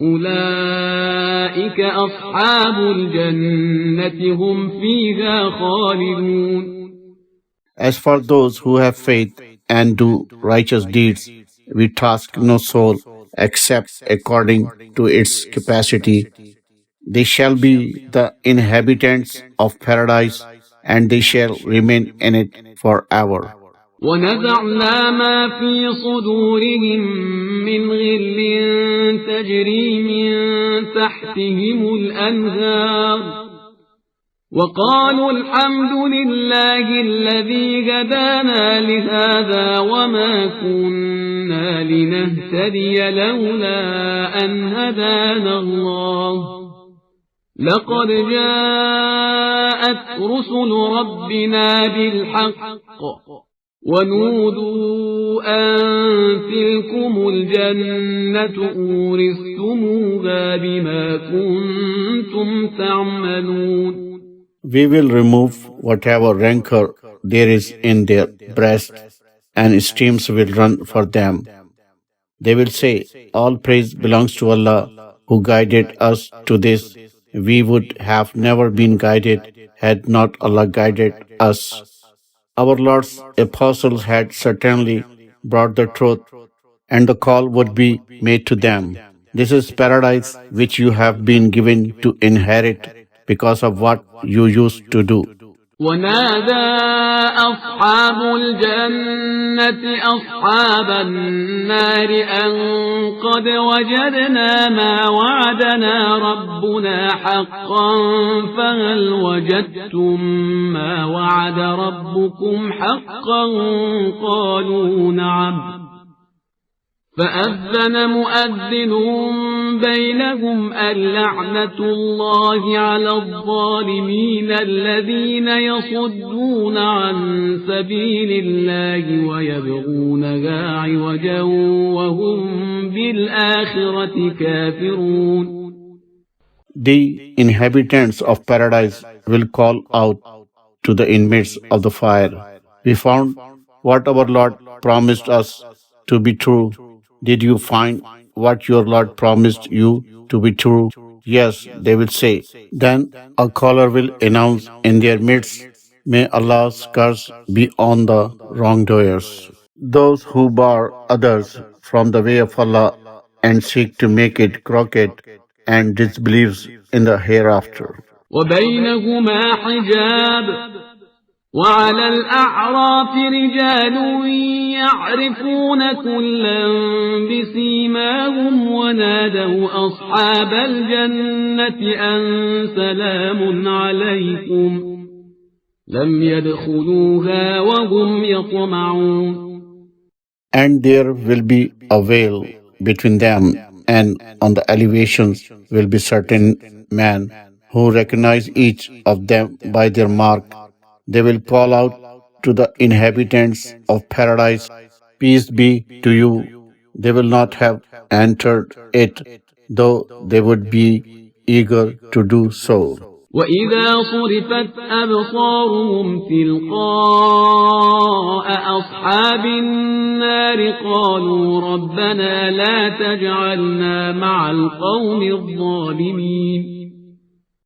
أولئك أصحاب الجنة هم فيها خالدون. As for those who have faith and do righteous deeds, we task no soul except according to its capacity. They shall be the inhabitants of paradise, and they shall remain in it forever. ونزعنا ما في صدورهم من غل تجري من تحتهم الأنهار وقالوا الحمد لله الذي هدانا لهذا وما كنا لنهتدي لولا أن هدانا الله لقد جاءت رسل ربنا بالحق ونودوا أن تلكم الجنة أورثتموها بما كنتم تعملون. We will remove whatever rancor there is in their breast, and streams will run for them. They will say, all praise belongs to Allah, who guided us to this. We would have never been guided had not Allah guided us. Our Lord's apostles had certainly brought the truth, and the call would be made to them. This is paradise which you have been given to inherit because of what you used to do. ونادى أصحاب الجنة أصحاب النار أن قد وجدنا ما وعدنا ربنا حقا فهل وجدتم ما وعد ربكم حقا قالوا نعم فأذن مؤذن بينهم اللعنة الله على الظالمين الذين يصدون عن سبيل الله ويبغونها عوجا وهم بالآخرة كافرون. The inhabitants of paradise will call out to the inmates of the fire, we found what our Lord promised us to be true. Did you find what your Lord promised you to be true? Yes, they will say. Then a caller will announce in their midst, may Allah's curse be on the wrongdoers. Those who bar others from the way of Allah and seek to make it crooked and disbelieves in the hereafter. وبينهما حجاب وعلى الأعراف رجال يعرفون كلا بسيماهم ونادوا أصحاب الجنة أن سلام عليكم لم يدخلوها وهم يطمعون. And there will be a veil between them, and on the elevations will be certain men who recognize each of them by their mark. They will call out to the inhabitants of paradise, peace be to you. They will not have entered it, though they would be eager to do so. وإذا صرفت أبصارهم تلقاء أصحاب النار قالوا ربنا لا تجعلنا مع القوم الظالمين.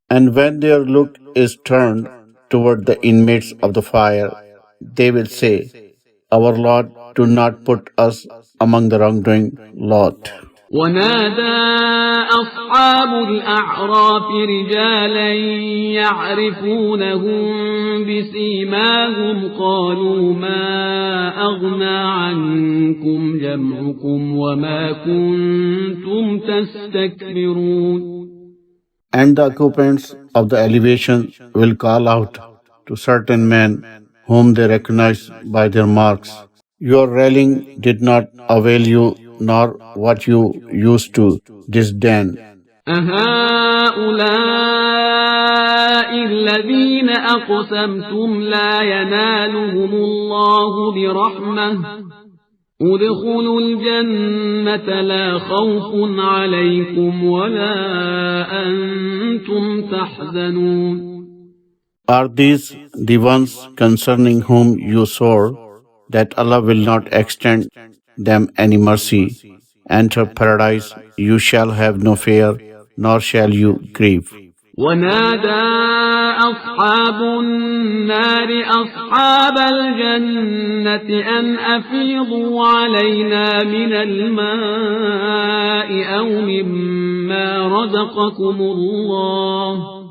And when their look is turned toward the inmates of the fire, they will say, our Lord, do not put us among the wrongdoing lot. ونادى أصحاب الأعراف رجالا يعرفونهم بسيماهم قالوا ما أغنى عنكم جمعكم وما كنتم تستكبرون. And the occupants of the elevation will call out to certain men whom they recognize by their marks. Your railing did not avail you, nor what you used to disdain. أهؤلاء الذين أقسمتم لا ينالهم الله برحمة ادخلوا الجنة لا خوف عليكم ولا أنتم تحزنون. Are these the ones concerning whom you swore that Allah will not extend them any mercy? Enter paradise, you shall have no fear, nor shall you grieve. ونادى أصحاب النار أصحاب الجنة أن أفيضوا علينا من الماء أو مما رزقكم الله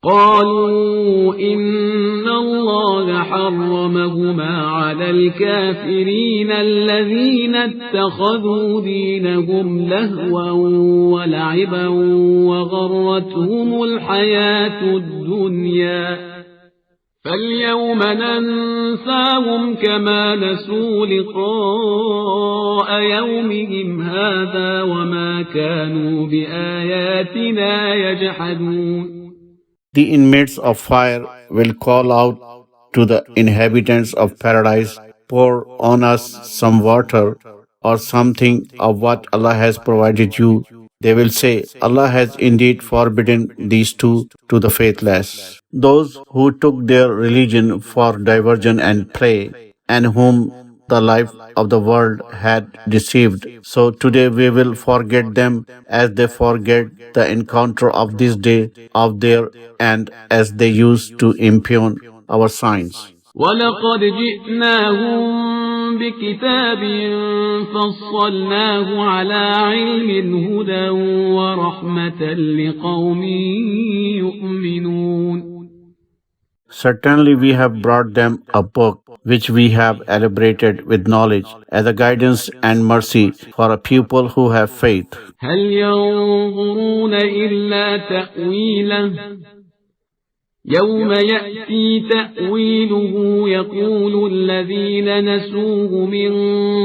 قالوا إن الله حرمهما على الكافرين الذين اتخذوا دينهم لهوا ولعبا وغرتهم الحياة الدنيا فاليوم ننساهم كما نسوا لقاء يومهم هذا وما كانوا بآياتنا يجحدون. The inmates of fire will call out to the inhabitants of paradise, pour on us some water or something of what Allah has provided you. They will say, Allah has indeed forbidden these two to the faithless. Those who took their religion for diversion and play, and whom the life of the world had deceived. So today we will forget them as they forget the encounter of this day of their end, as they used to impugn our signs. وَلَقَدْ جِئْنَاهُمْ بِكِتَابٍ فَصَّلْنَاهُ عَلَى عِلْمٍ هُدًى وَرَحْمَةً لِقَوْمٍ يُؤْمِنُونَ. Certainly we have brought them a book which we have elaborated with knowledge as a guidance and mercy for a people who have faith. هَلْ يَنظُرُونَ إِلَّا تَأْوِيلَهُ يَوْمَ يَأْتِي تَأْوِيلُهُ يَقُولُ الَّذِينَ نَسُوهُ مِن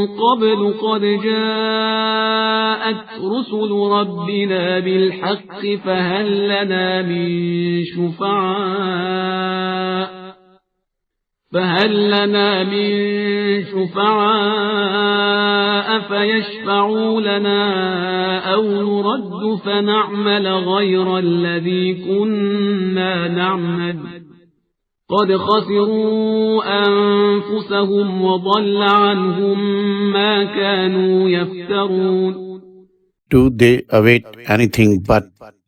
قَبْلُ قَدْ جَاءَتْ رُسُلُ رَبِّنَا بِالْحَقِّ فَهَلْ لَنَا مِن شُفَعَاءَ فَيَشْفَعُوا لَنَا أَوْ نُرَدُّ فَنَعْمَلَ غَيْرَ الَّذِي كُنَّا نَعْمَلُ قَدْ خَسِرُوا أَنفُسَهُمْ وَضَلَّ عَنْهُمْ مَا كَانُوا يَفْتَرُونَ. Do they await anything but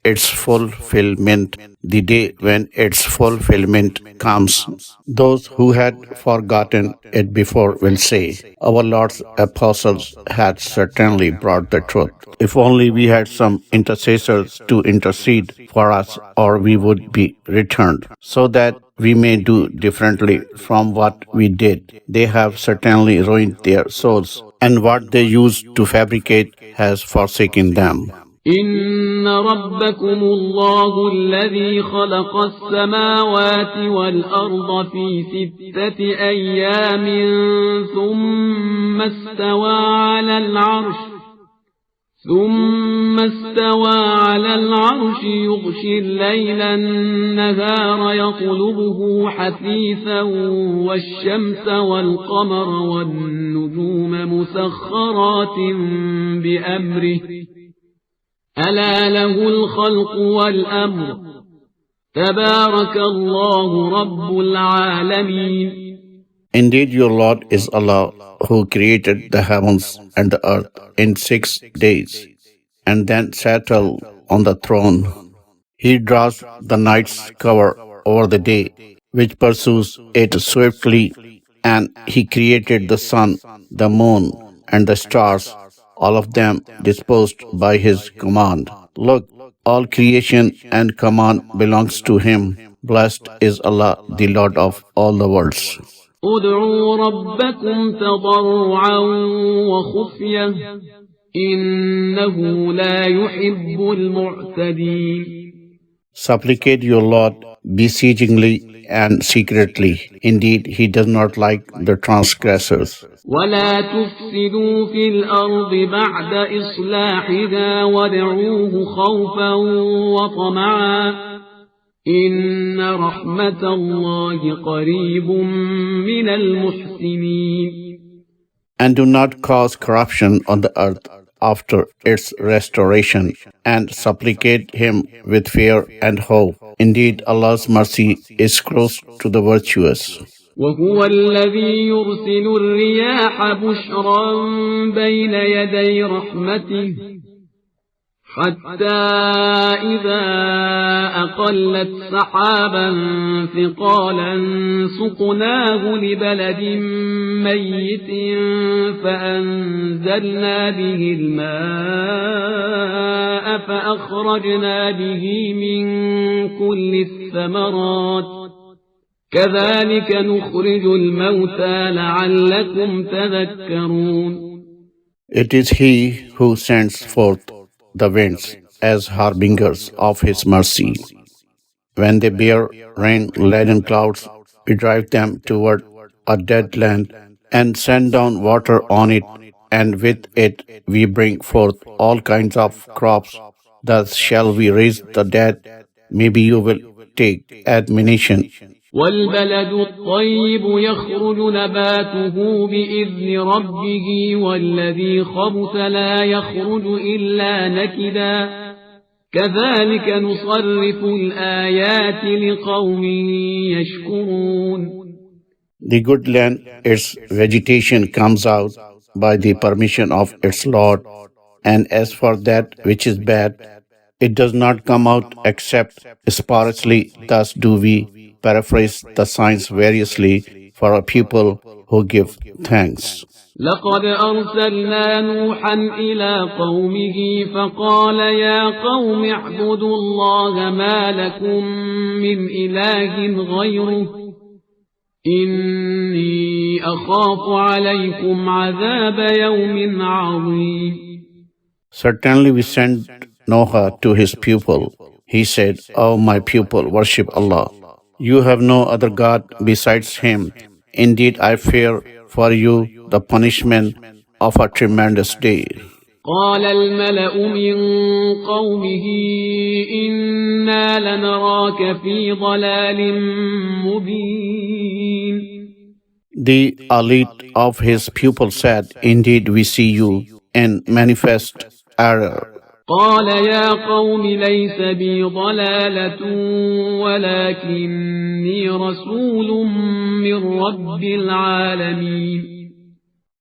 its fulfillment, the day when its fulfillment comes? Those who had forgotten it before will say, our Lord's apostles had certainly brought the truth. If only we had some intercessors to intercede for us, or we would be returned, so that we may do differently from what we did. They have certainly ruined their souls, and what they used to fabricate has forsaken them. إن ربكم الله الذي خلق السماوات والأرض في 6 أيام ثم استوى على العرش يغشي الليل النهار يطلبه حثيثا والشمس والقمر والنجوم مسخرات بأمره ألا له الخلق والأمر تبارك الله رب العالمين. Indeed, your Lord is Allah, who created the heavens and the earth in 6 days, and then settled on the throne. He draws the night's cover over the day, which pursues it swiftly, and He created the sun, the moon, and the stars, all of them disposed by His command. Look, all creation and command belongs to Him. Blessed is Allah, the Lord of all the worlds. ادعوا ربكم تضرعا وخفية إنه إنه لا يحب المعتدين. Supplicate your Lord beseechingly and secretly. Indeed, He does not like the transgressors. ولا تفسدوا في الأرض بعد إصلاحها وادعوه خوفا وطمعا إن رحمة الله قريب من المحسنين. And do not cause corruption on the earth after its restoration, and supplicate Him with fear and hope. Indeed, Allah's mercy is close to the virtuous. وهو الذي يرسل الرياح بشرا بين يدي رحمته حتى إذا أقلت سحابا ثقالا سقناه لبلد ميت فأنزلنا به الماء فأخرجنا به من كل الثمرات كذلك نخرج الموتى لعلكم تذكرون. It is He who sends forth the winds as harbingers of His mercy. When they bear rain-laden clouds, we drive them toward a dead land and send down water on it, and with it we bring forth all kinds of crops. Thus shall we raise the dead. Maybe you will take admonition. والبلد الطيب يخرج نباته بإذن ربه والذي خبث لا يخرج إلا نكدا كذلك نصرف الآيات لقوم يشكرون. The good land, its vegetation comes out by the permission of its Lord, and as for that which is bad, it does not come out except sparsely. Thus do we paraphrase the signs variously for a people who give thanks. لقد أرسلنا نوحا إلى قومه فقال يا قوم اعبدوا الله ما لكم من إله غيره إني أخاف عليكم عذاب يوم عظيم. Certainly we sent Noah to his people. He said, O my people, worship Allah. You have no other God besides Him. Indeed, I fear for you the punishment of a tremendous day. قال الملأ من قومه إنا لنراك في ضلال مبين. The elite of his people said, Indeed, we see you in manifest error. قال يا قوم ليس بي ضلالة ولكني رسول من رب العالمين.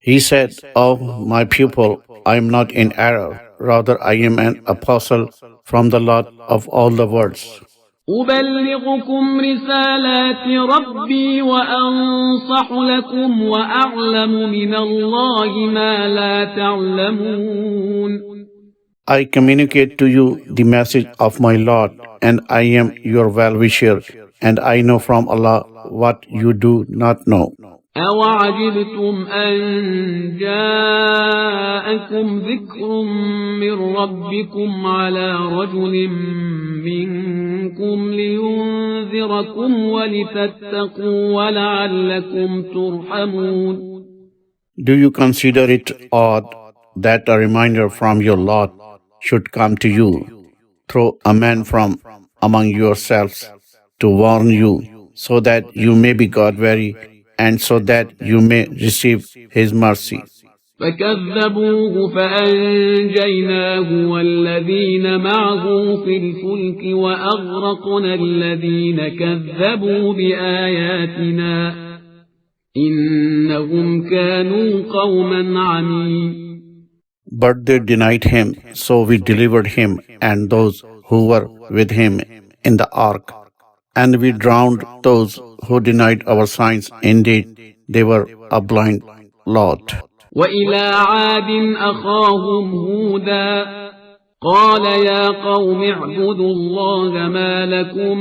He said, O my people, I am not in error. Rather, I am an apostle from the Lord of all the worlds. أبلغكم رسالات ربي وأنصح لكم وأعلم من الله ما لا تعلمون. I communicate to you the message of my Lord, and I am your well-wisher, and I know from Allah what you do not know. أوعجبتم أن جاءكم ذكر من ربكم على رجل منكم لينذركم ولتتقوا ولعلكم ترحمون. Do you consider it odd that a reminder from your Lord should come to you through a man from among yourselves to warn you, so that you may be God-wary and so that you may receive His mercy? فكذبوه فأنجيناه والذين معه في الفلك وأغرقنا الذين كذبوا بآياتنا إنهم كانوا قوما عمين. But they denied Him, so we delivered Him and those who were with Him in the ark, and we drowned those who denied our signs. Indeed, they were a blind lot. وإلى عاد أخاهم هودا قال يا قوم اعبدوا الله ما لكم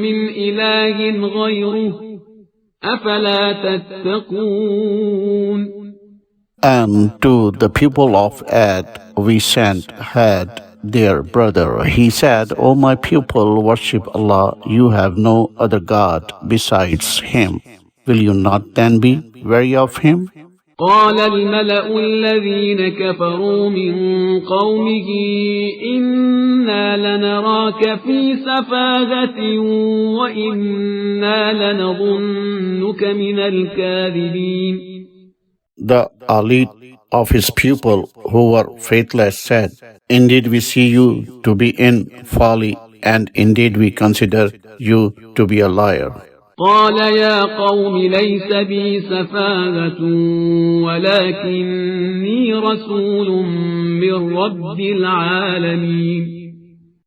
من إله غيره أفلا تتقون. And to the people of Ad we sent Had, their brother. He said, O my people, worship Allah. You have no other God besides Him. Will you not then be wary of Him? قال الملأ الذين كفروا من قومه إنا لنراك في سفاهة وإنا لنظنك من الكاذبين. The elite of his people who were faithless said, Indeed we see you to be in folly, and indeed we consider you to be a liar. قال يا قوم ليس بي سفاهة ولكني رسول من رب العالمين.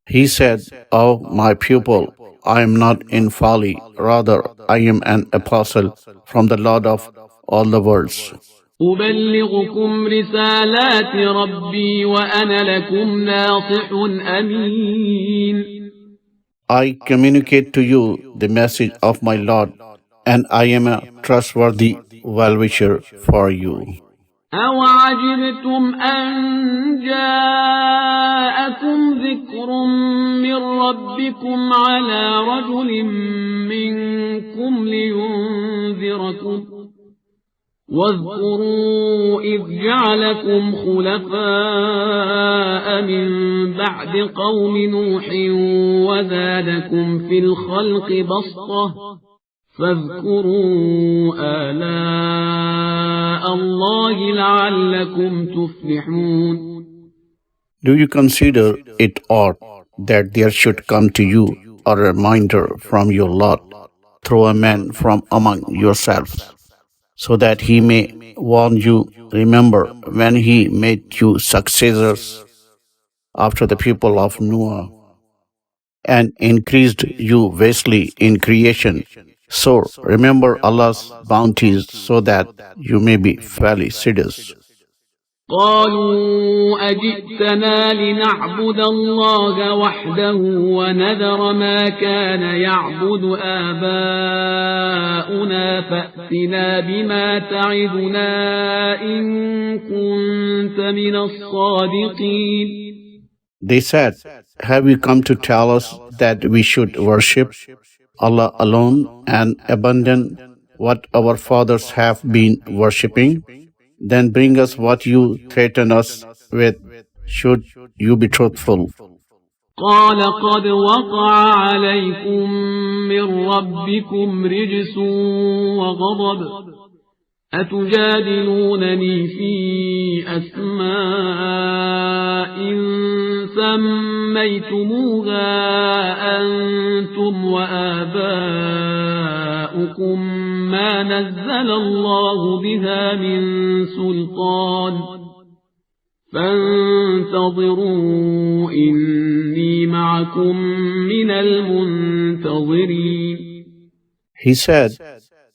He said, O my people, I am not in folly, rather I am an apostle from the Lord of all the worlds. أبلغكم رسالات ربي وأنا لكم ناصح أمين. I communicate to you the message of my Lord, and I am a trustworthy well-wisher for you. أوعجبتم أن جاءكم ذكر من ربكم على رجل منكم لينذركم واذكروا إذ جعلكم خلفاء من بعد قوم نوح وزادكم في الخلق بسطة فاذكروا آلاء الله لعلكم تفلحون. Do you consider it odd that there should come to you a reminder from your Lord through a man from among yourselves, so that he may warn you? Remember when he made you successors after the people of Noah and increased you vastly in creation. So remember Allah's bounties so that you may be felicitous. قالوا أجئتنا لنعبد الله وحده ونذر ما كان يعبد آباؤنا فأتنا بما تعدنا إن كنت من الصادقين. They said, Have you come to tell us that we should worship Allah alone and abandon what our fathers have been worshipping? Then bring us what you threaten us with, should you be truthful. قال قد وقع عليكم من ربكم رجس وغضب أتجادلونني في أسماء سميتموها أنتم وآباؤكم ما نزل الله بها من سلطان فانتظروا إني معكم من المنتظرين. He said,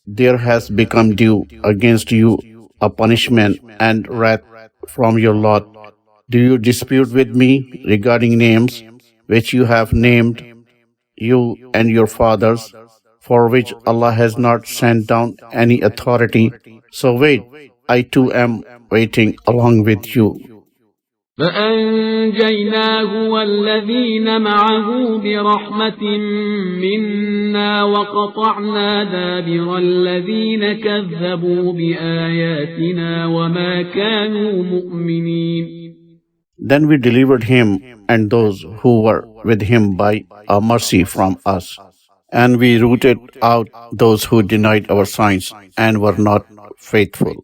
There has become due against you a punishment and wrath from your Lord. Do you dispute with me regarding names which you have named, you and your fathers, for which Allah has not sent down any authority? So wait, I too am waiting along with you. فأنجيناه والذين معه برحمة منا وقطعنا دابر الذين كذبوا بآياتنا وما كانوا مؤمنين. Then we delivered him and those who were with him by a mercy from us, and we rooted out those who denied our signs and were not faithful.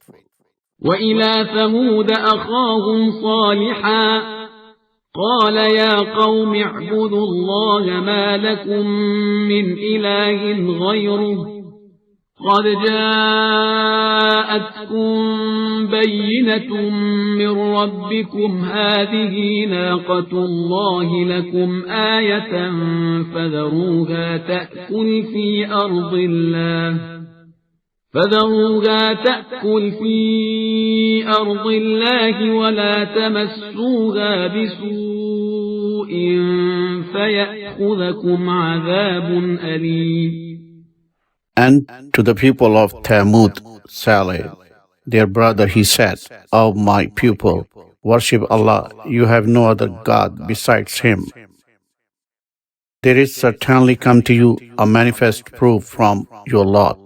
وإلى ثمود أخاهم صالحا قال يا قوم اعبدوا الله ما لكم من إله غيره قد جاءتكم بينة من ربكم هذه ناقة الله لكم آية فذروها تأكل في أرض الله ولا تمسوها بسوء فيأخذكم عذاب أليم. And to the people of Thamud, Saleh, their brother, he said, O my pupil, worship Allah. You have no other God besides Him. There is certainly come to you a manifest proof from your Lord.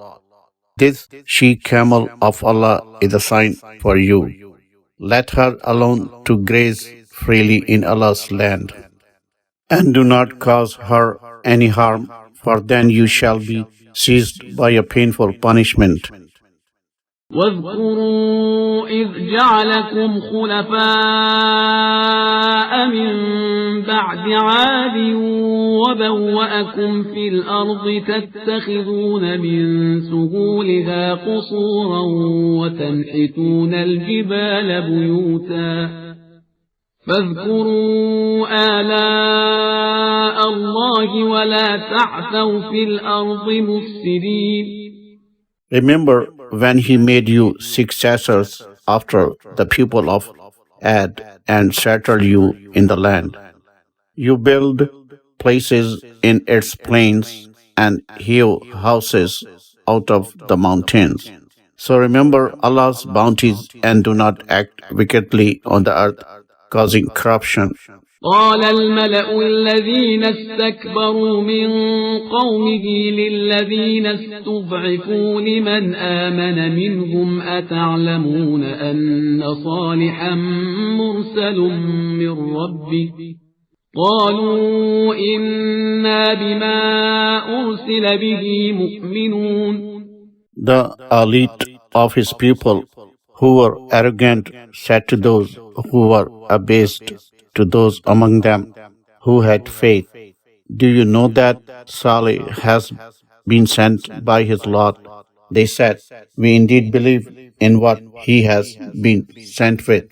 This she-camel of Allah is a sign for you. Let her alone to graze freely in Allah's land, and do not cause her any harm, for then you shall be seized by a painful punishment. واذكروا إذ جعلكم خلفاء من بعد عاد وبوأكم في الأرض تتخذون من سهولها قصورا وتنحتون الجبال بيوتا فاذكروا آلاء الله ولا تعثوا في الأرض مفسدين. Remember when He made you successors after the people of Ad and settled you in the land. You build places in its plains and hew houses out of the mountains. So remember Allah's bounties and do not act wickedly on the earth, causing corruption. قال الملأ الذين استكبروا من قومه للذين استضعفوا لمن آمن منهم أتعلمون أن صالحا مرسل من ربه قالوا إنا بما أرسل به مؤمنون. The elite of his people who were arrogant said to those who were abased, to those among them who had faith, do you know that Salih has been sent by his Lord? They said, we indeed believe in what he has been sent with.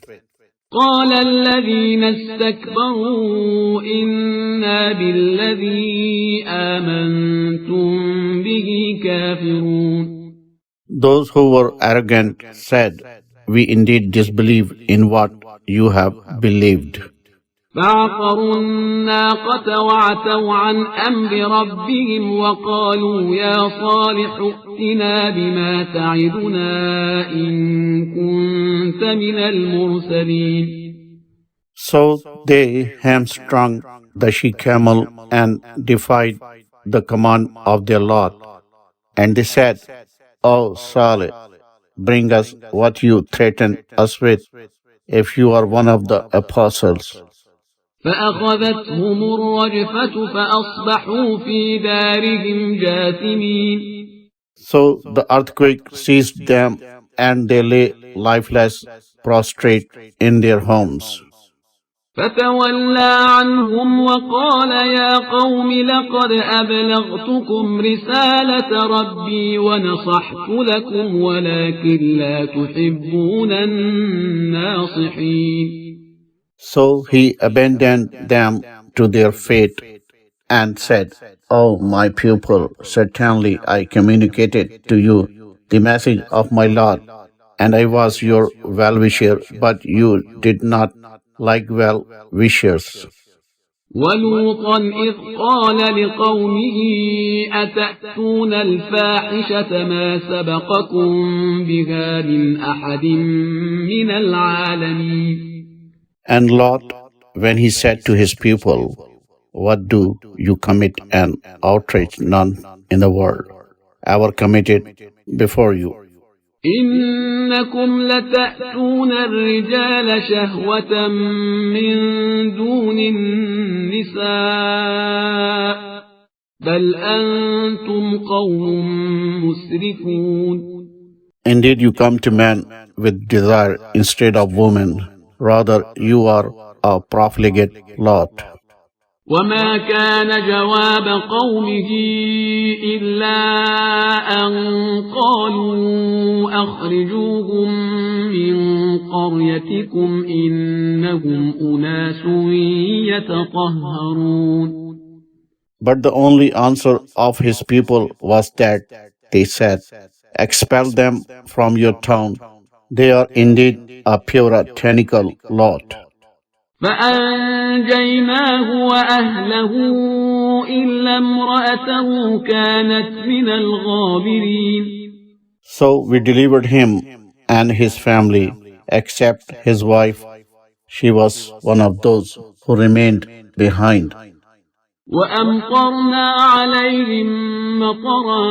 قال الذين استكبروا إنا بالذي آمنتم به كافرون. Those who were arrogant said, we indeed disbelieve in what you have believed. فعقروا الناقة وعتوا عن أمر ربهم وقالوا يا صالح ائتنا بما تعدنا إن كنت من المرسلين. So they hamstrung the she-camel and defied the command of their Lord. And they said, O Salih, bring us what you threaten us with, if you are one of the apostles. فأخذتهم الرجفة فأصبحوا في دارهم جاثمين. So the earthquake seized them, and they lay lifeless, prostrate in their homes. فتولى عنهم وقال يا قوم لقد أبلغتكم رسالة ربي ونصحت لكم ولكن لا تحبون الناصحين. So he abandoned them to their fate and said, O my pupil, certainly I communicated to you the message of my Lord, and I was your well-wisher, but you did not like well-wishers. ولوطا إذ قال لقومه أتأتون الفاحشة ما سبقكم بها من أحد من العالمين. And Lot, when he said to his people, what do you commit an outrage none in the world ever committed before you? إنكم لتأتون الرجال شهوة من دون النساء بل أنتم قوم مسرفون. Indeed, you come to men with desire instead of women. Rather, you are a profligate lot. وما كان جواب قومه إلا أن قالوا أخرجوهم من قريتكم إنهم أناس يتطهرون. But the only answer of his people was that they said, expel them from your town. They are indeed a puritanical lot. فأنجيناه وأهله إلا امرأته كانت من الغابرين. So we delivered him and his family, except his wife. She was one of those who remained behind. وأمطرنا عليهم مطرا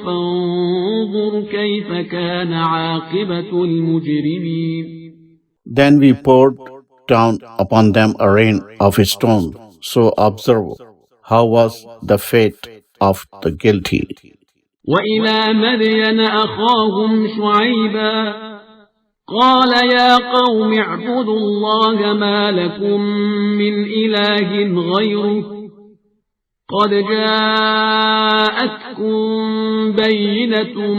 فانظر كيف كان عاقبة المجرمين. Then we poured down upon them a rain of stone. So observe how was the fate of the guilty. وإلى مدين أخاهم شعيبا قال يا قوم اعبدوا الله ما لكم من إله غيره قد جاءتكم بينة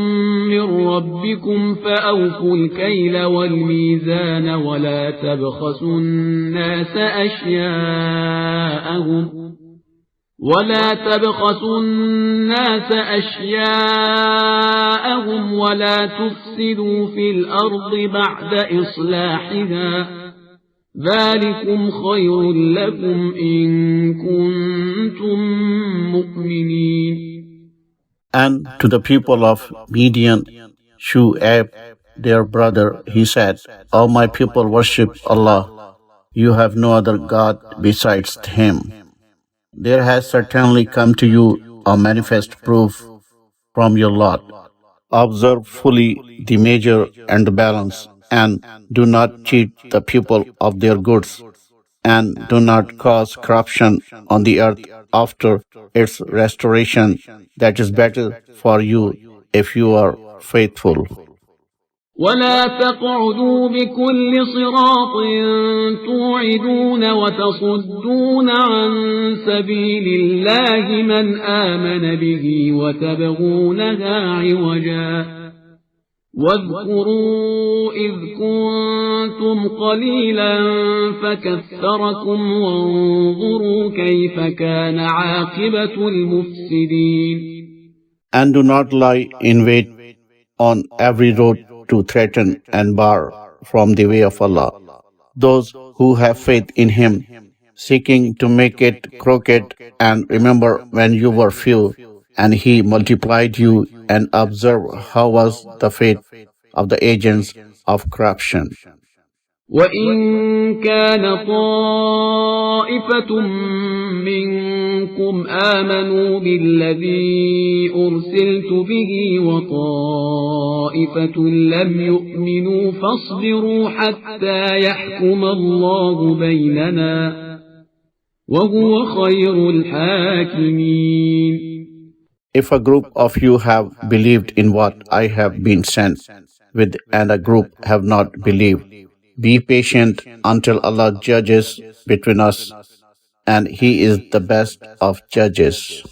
من ربكم فأوفوا الكيل والميزان ولا تبخسوا الناس أشياءهم ولا تفسدوا في الأرض بعد إصلاحها ذلكم خير لكم إن كنتم مؤمنين. And to the people of Midian, Shu'aib, their brother, he said, O my people, worship Allah. You have no other God besides Him. There has certainly come to you a manifest proof from your Lord. Observe fully the measure and the balance, and do not cheat the people of their goods, and do not cause corruption on the earth after its restoration. That is better for you if you are faithful. ولا تقعدوا بكل صراط توعدون وتصدون عن سبيل الله من آمن به وتبغونها عوجا واذكروا إذ كنتم قليلا فكثركم وانظروا كيف كان عاقبة المفسدين. And do not lie in wait on every road to threaten and bar from the way of Allah those who have faith in Him, seeking to make it crooked. And remember when you were few, and He multiplied you, and observe how was the fate of the agents of corruption. وَإِن كَانَ طَائِفَةٌ مِّنكُمْ آمَنُوا بِالَّذِي أُرْسِلْتُ بِهِ وَطَائِفَةٌ لَّمْ يُؤْمِنُوا فَاصْبِرُوا حَتَّىٰ يَحْكُمَ اللَّهُ بَيْنَنَا وَهُوَ خَيْرُ الْحَاكِمِينَ. If a group of you have believed in what I have been sent with, and a group have not believed, be patient until Allah judges between us, and He is the best of judges.